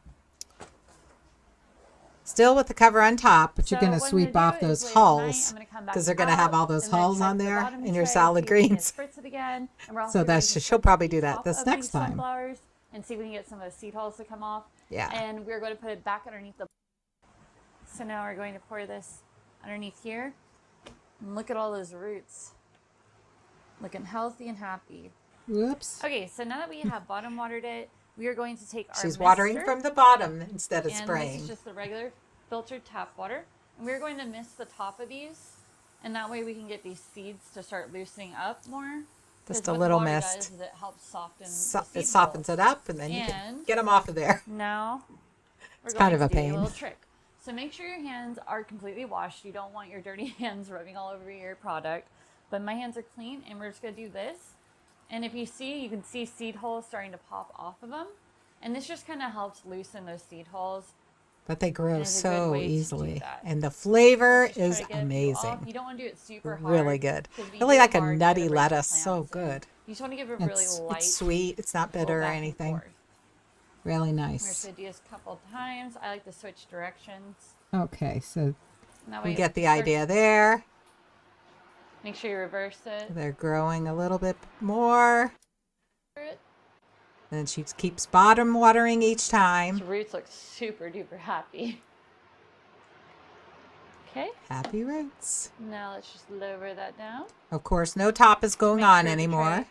still with the cover on top, but you're So gonna what I'm sweep gonna off do is those later tonight, hulls I'm gonna come back because they're gonna have all out those and then hulls check on the there bottom in your tray, salad see if we can greens. spritz it again. And we're also So going that's to she'll spritz probably the do that top this of next these time. sunflowers and see if we can get some of those seed holes to come off. Yeah. And we're going to put it back underneath the. So now we're going to pour this underneath here. And look at all those roots. Looking healthy and happy. Whoops. Okay, so now that we have bottom watered it, we are going to take our She's watering mister, from the bottom instead of and spraying. this is just the regular filtered tap water. We're going to mist the top of these, and that way we can get these seeds to start loosening up more. Just a little mist. Does is it helps soften It softens it up, and then you can get them off of there. Now, we're It's going kind of to a do pain. a little trick. So make sure your hands are completely washed. You don't want your dirty hands rubbing all over your product. But my hands are clean, and we're just going to do this. And if you can see seed holes starting to pop off of them. And this just kind of helps loosen those seed holes. But they grow so way to do easily. that. And the flavor Let's just try is to get a few off. amazing. You don't want to do it super hard. Really good. 'cause if you Really do it like a hard, you're nutty gonna break the lettuce. So plants. good. You just want to give it really light. It's sweet. It's not bitter or back and anything. forth. Really We're nice. just going to do this a couple times. I like to switch directions. Okay, so And that we way get it the starts- idea there. Make sure you reverse it. They're growing a little bit more. And she keeps bottom watering each time. The roots look super duper happy. Okay. Happy roots. Now let's just lower that down. Of course, no top is going Make on sure the anymore. tray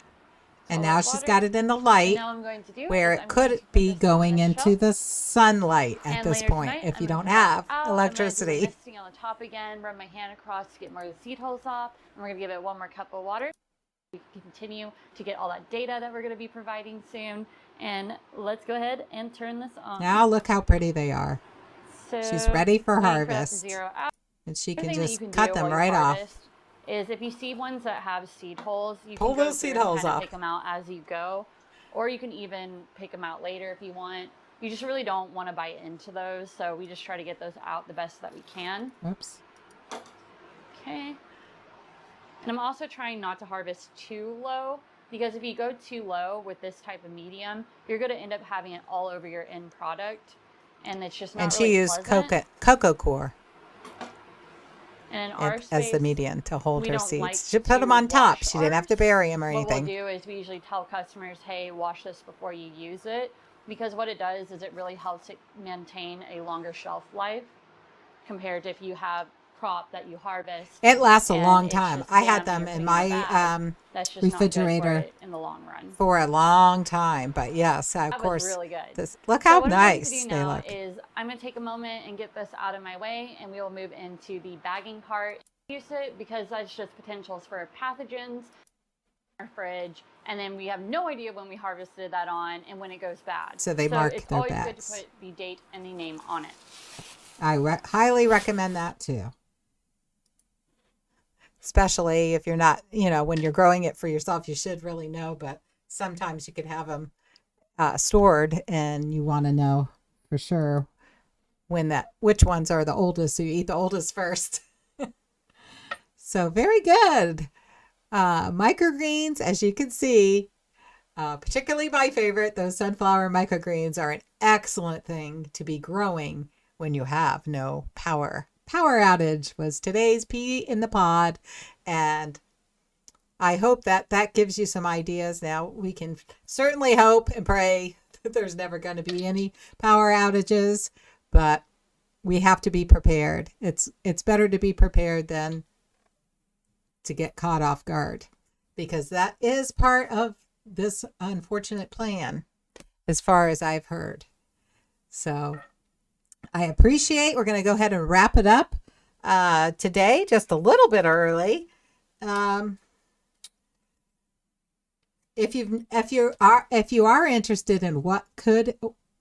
And full now of she's water. got it in the And light now I'm going to do where is it I'm going to could put be this on going a into shelf. the sunlight at And this later point tonight, if you I'm gonna don't come back have out, I'm gonna do the electricity. misting on the top again, run my hand across to get more of the seed holes off, and we're going to give it one more cup of water. We can continue to get all that data that we're going to be providing soon. And let's go ahead and turn this on. Now look how pretty they are. So She's ready for waiting that to harvest. zero out. And she Other can thing that just you can cut do them while you right off. harvest is if you see ones that have seed holes, you Pull can go those seed through and holes kind of off. pick them out as you go, or you can even pick them out later if you want. You just really don't want to bite into those, so we just try to get those out the best that we can. Oops. Okay. And I'm also trying not to harvest too low, because if you go too low with this type of medium, you're going to end up having it all over your end product, and it's just not And really she used pleasant. cocoa core And in our as space, the median to hold we her don't seeds. like She put them to on top. wash She didn't have to ours. bury them or What anything. we'll do is we usually tell customers, hey, wash this before you use it, because what it does is it really helps it maintain a longer shelf life compared to if you have crop that you harvest. It lasts a and long it's time. just I had jam them and you're in putting it my back. That's just not good for refrigerator it in the long run. for a long time. But yes, of That was course. really good. Look So how what nice I'm going to do they now look. is I'm going to take a moment and get this out of my way, and we will move into the bagging part. Use it because that's just potentials for pathogens in our fridge, and then we have no idea when we harvested that on and when it goes bad. So they mark it's their always bags. good to put the date and the name on it. I highly recommend that too. Especially if you're not, when you're growing it for yourself, you should really know, but sometimes you could have them stored and you want to know for sure which ones are the oldest. So you eat the oldest first. So very good. Microgreens, as you can see, particularly my favorite, those sunflower microgreens are an excellent thing to be growing when you have no power. Power outage was today's pea in the pod, and I hope that gives you some ideas. Now we can certainly hope and pray that there's never going to be any power outages, but we have to be prepared. It's better to be prepared than to get caught off guard, because that is part of this unfortunate plan as far as I've heard. So I appreciate, we're going to go ahead and wrap it up today, just a little bit early. If you are interested in what could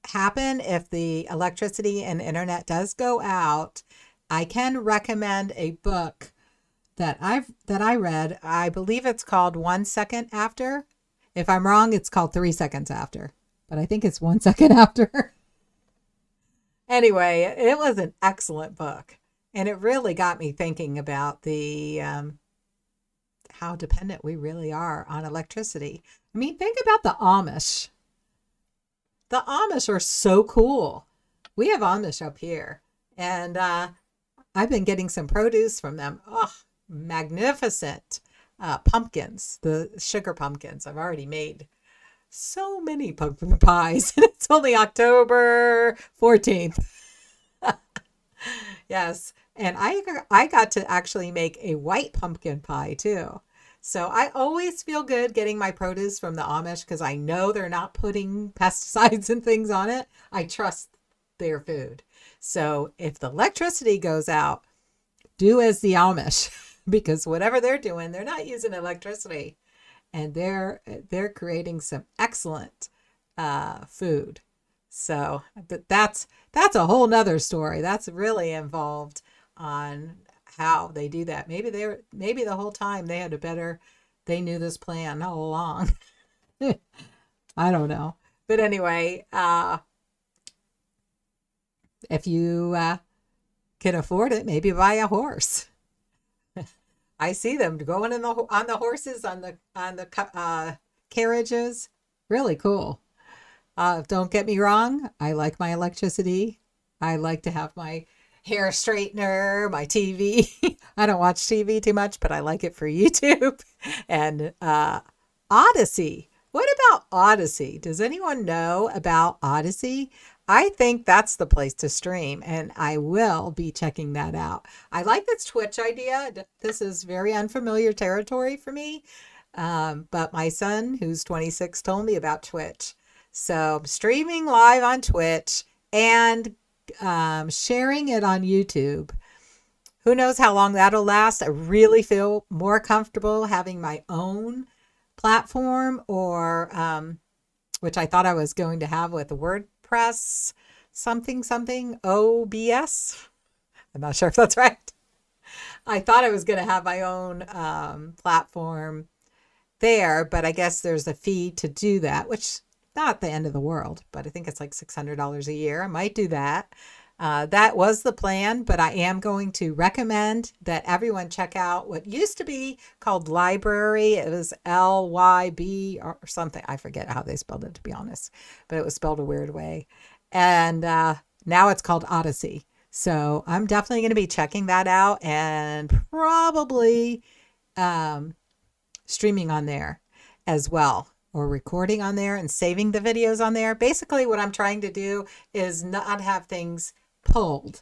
happen if the electricity and internet does go out, I can recommend a book that I read. I believe it's called 1 Second After. If I'm wrong, it's called 3 Seconds After, but I think it's 1 second after. Anyway, it was an excellent book, and it really got me thinking about the how dependent we really are on electricity. I mean, think about the Amish. The Amish are so cool. We have Amish up here, and I've been getting some produce from them. Oh, magnificent pumpkins, the sugar pumpkins. I've already made so many pumpkin pies, and it's only October 14th. Yes, and I got to actually make a white pumpkin pie too. So I always feel good getting my produce from the Amish because I know they're not putting pesticides and things on it. I trust their food. So if the electricity goes out, do as the Amish because whatever they're doing, they're not using electricity, and they're creating some excellent food. So that's a whole nother story. That's really involved on how they do that. Maybe the whole time they knew this plan all along. I don't know. But anyway, if you can afford it, maybe buy a horse. I see them going on the horses on the carriages. Really cool. Don't get me wrong. I like my electricity. I like to have my hair straightener, my TV. I don't watch TV too much, but I like it for YouTube. And Odyssey. What about Odyssey? Does anyone know about Odyssey? I think that's the place to stream, and I will be checking that out. I like this Twitch idea. This is very unfamiliar territory for me, but my son, who's 26, told me about Twitch. So streaming live on Twitch and sharing it on YouTube. Who knows how long that'll last? I really feel more comfortable having my own platform, or which I thought I was going to have with the WordPress something OBS. I'm not sure if that's right. I thought I was going to have my own platform there, but I guess there's a fee to do that, which not the end of the world, but I think it's like $600 a year. I might do that. That was the plan, but I am going to recommend that everyone check out what used to be called Library. It was LYB or something. I forget how they spelled it, to be honest, but it was spelled a weird way. And now it's called Odyssey. So I'm definitely going to be checking that out and probably streaming on there as well, or recording on there and saving the videos on there. Basically, what I'm trying to do is not have things pulled.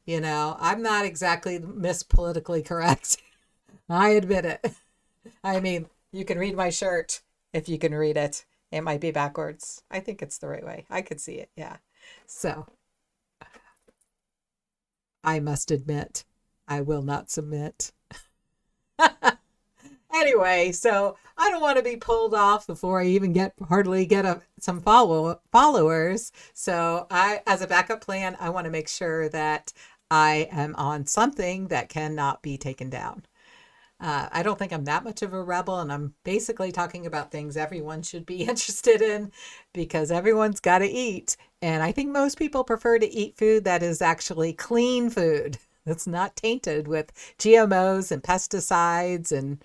You know, I'm not exactly Miss Politically Correct. I admit it. I mean, you can read my shirt if you can read it. It might be backwards. I think it's the right way. I could see it. Yeah. So I must admit, I will not submit. Anyway, so I don't want to be pulled off before I even hardly get some followers. So as a backup plan, I want to make sure that I am on something that cannot be taken down. I don't think I'm that much of a rebel, and I'm basically talking about things everyone should be interested in because everyone's got to eat. And I think most people prefer to eat food that is actually clean food that's not tainted with GMOs and pesticides and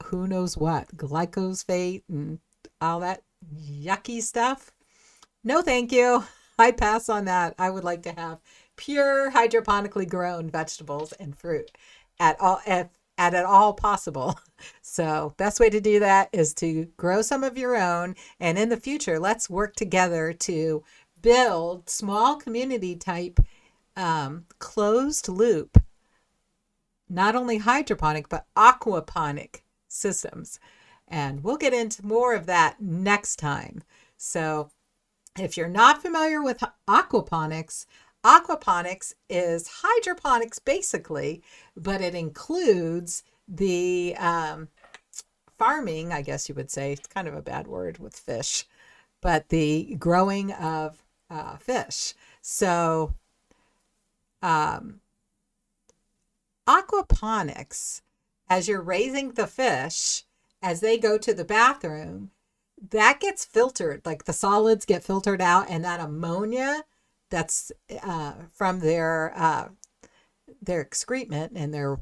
who knows what, glyphosate and all that yucky stuff. No, thank you. I pass on that. I would like to have pure hydroponically grown vegetables and fruit at all possible. So best way to do that is to grow some of your own. And in the future, let's work together to build small community type closed loop, not only hydroponic, but aquaponic systems. And we'll get into more of that next time. So if you're not familiar with aquaponics is hydroponics basically, but it includes the farming, I guess you would say. It's kind of a bad word with fish, but the growing of fish. So aquaponics, as you're raising the fish, as they go to the bathroom, that gets filtered. Like the solids get filtered out, and that ammonia that's from their excrement and their,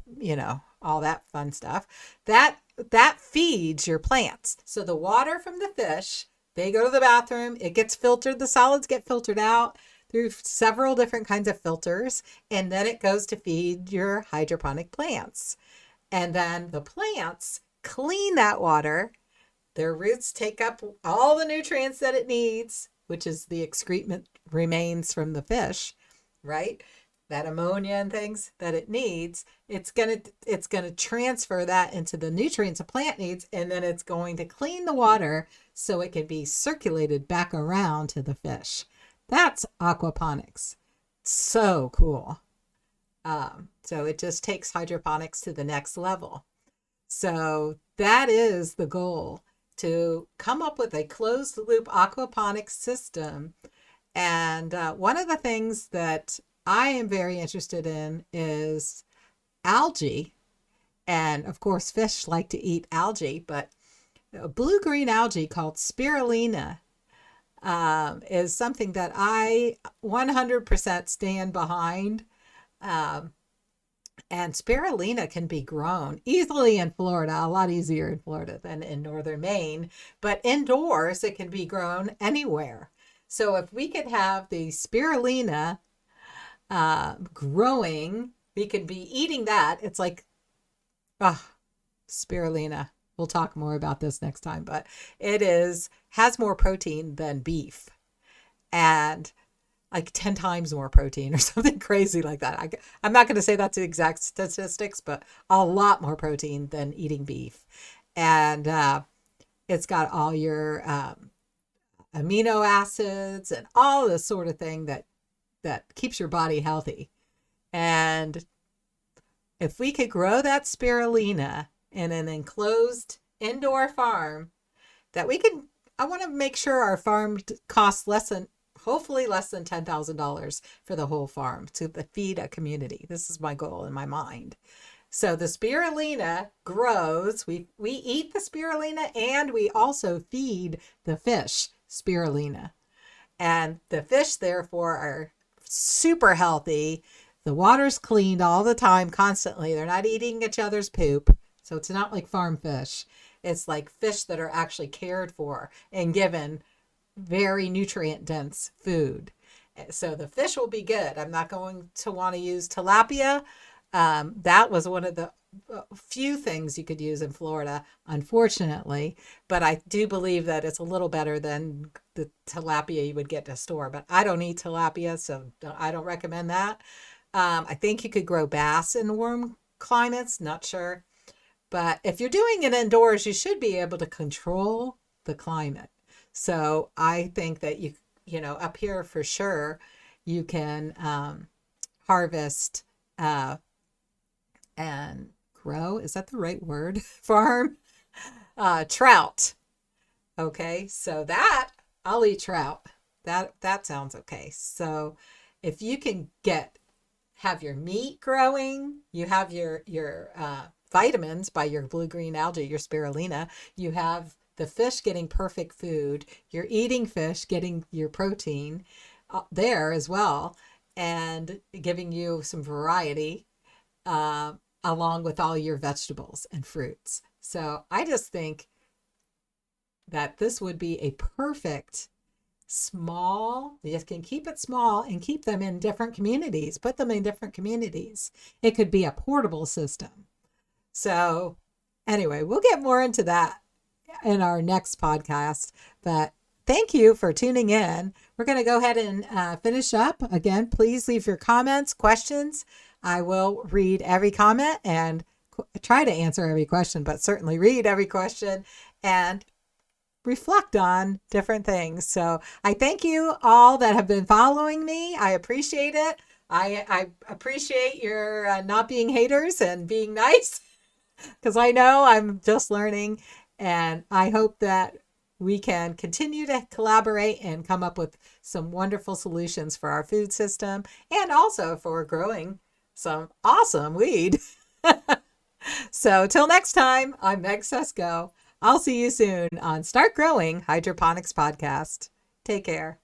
all that fun stuff, that feeds your plants. So the water from the fish, they go to the bathroom, it gets filtered, the solids get filtered out through several different kinds of filters, and then it goes to feed your hydroponic plants. And then the plants clean that water. Their roots take up all the nutrients that it needs, which is the excrement remains from the fish, right? That ammonia and things that it needs. It's gonna transfer that into the nutrients a plant needs, and then it's going to clean the water so it can be circulated back around to the fish. That's aquaponics. So cool. So it just takes hydroponics to the next level. So that is the goal, to come up with a closed loop aquaponics system. And one of the things that I am very interested in is algae. And of course, fish like to eat algae, but blue-green algae called spirulina is something that I 100% stand behind. And spirulina can be grown easily in Florida, a lot easier in Florida than in northern Maine, but indoors it can be grown anywhere. So if we could have the spirulina growing, we could be eating that. It's like, spirulina. We'll talk more about this next time, but it has more protein than beef, and like 10 times more protein or something crazy like that. I'm not going to say that's the exact statistics, but a lot more protein than eating beef. And it's got all your amino acids and all this sort of thing that keeps your body healthy. And if we could grow that spirulina in an enclosed indoor farm, I want to make sure our farm costs hopefully less than $10,000 for the whole farm to feed a community. This is my goal in my mind. So the spirulina grows. We eat the spirulina, and we also feed the fish spirulina. And the fish, therefore, are super healthy. The water's cleaned all the time, constantly. They're not eating each other's poop. So it's not like farm fish. It's like fish that are actually cared for and given very nutrient dense food. So the fish will be good. I'm not going to want to use tilapia. That was one of the few things you could use in Florida, unfortunately, but I do believe that it's a little better than the tilapia you would get in a store. But I don't eat tilapia, so I don't recommend that. I think you could grow bass in warm climates, not sure. But if you're doing it indoors, you should be able to control the climate. So I think that you up here for sure, you can harvest and grow. Is that the right word? Farm trout. Okay, so that I'll eat trout. That sounds okay. So if you can have your meat growing, you have your vitamins by your blue-green algae, your spirulina, you have the fish getting perfect food, you're eating fish, getting your protein there as well, and giving you some variety along with all your vegetables and fruits. So I just think that this would be a perfect small, you can keep it small and keep them in different communities, put them in different communities. It could be a portable system. So anyway, we'll get more into that in our next podcast, but thank you for tuning in. We're going to go ahead and finish up. Again, please leave your comments, questions. I will read every comment and try to answer every question, but certainly read every question and reflect on different things. So I thank you all that have been following me. I appreciate it. I appreciate your not being haters and being nice, because I know I'm just learning, and I hope that we can continue to collaborate and come up with some wonderful solutions for our food system and also for growing some awesome weed. So till next time, I'm Meg Sesko. I'll see you soon on Start Growing Hydroponics Podcast. Take care.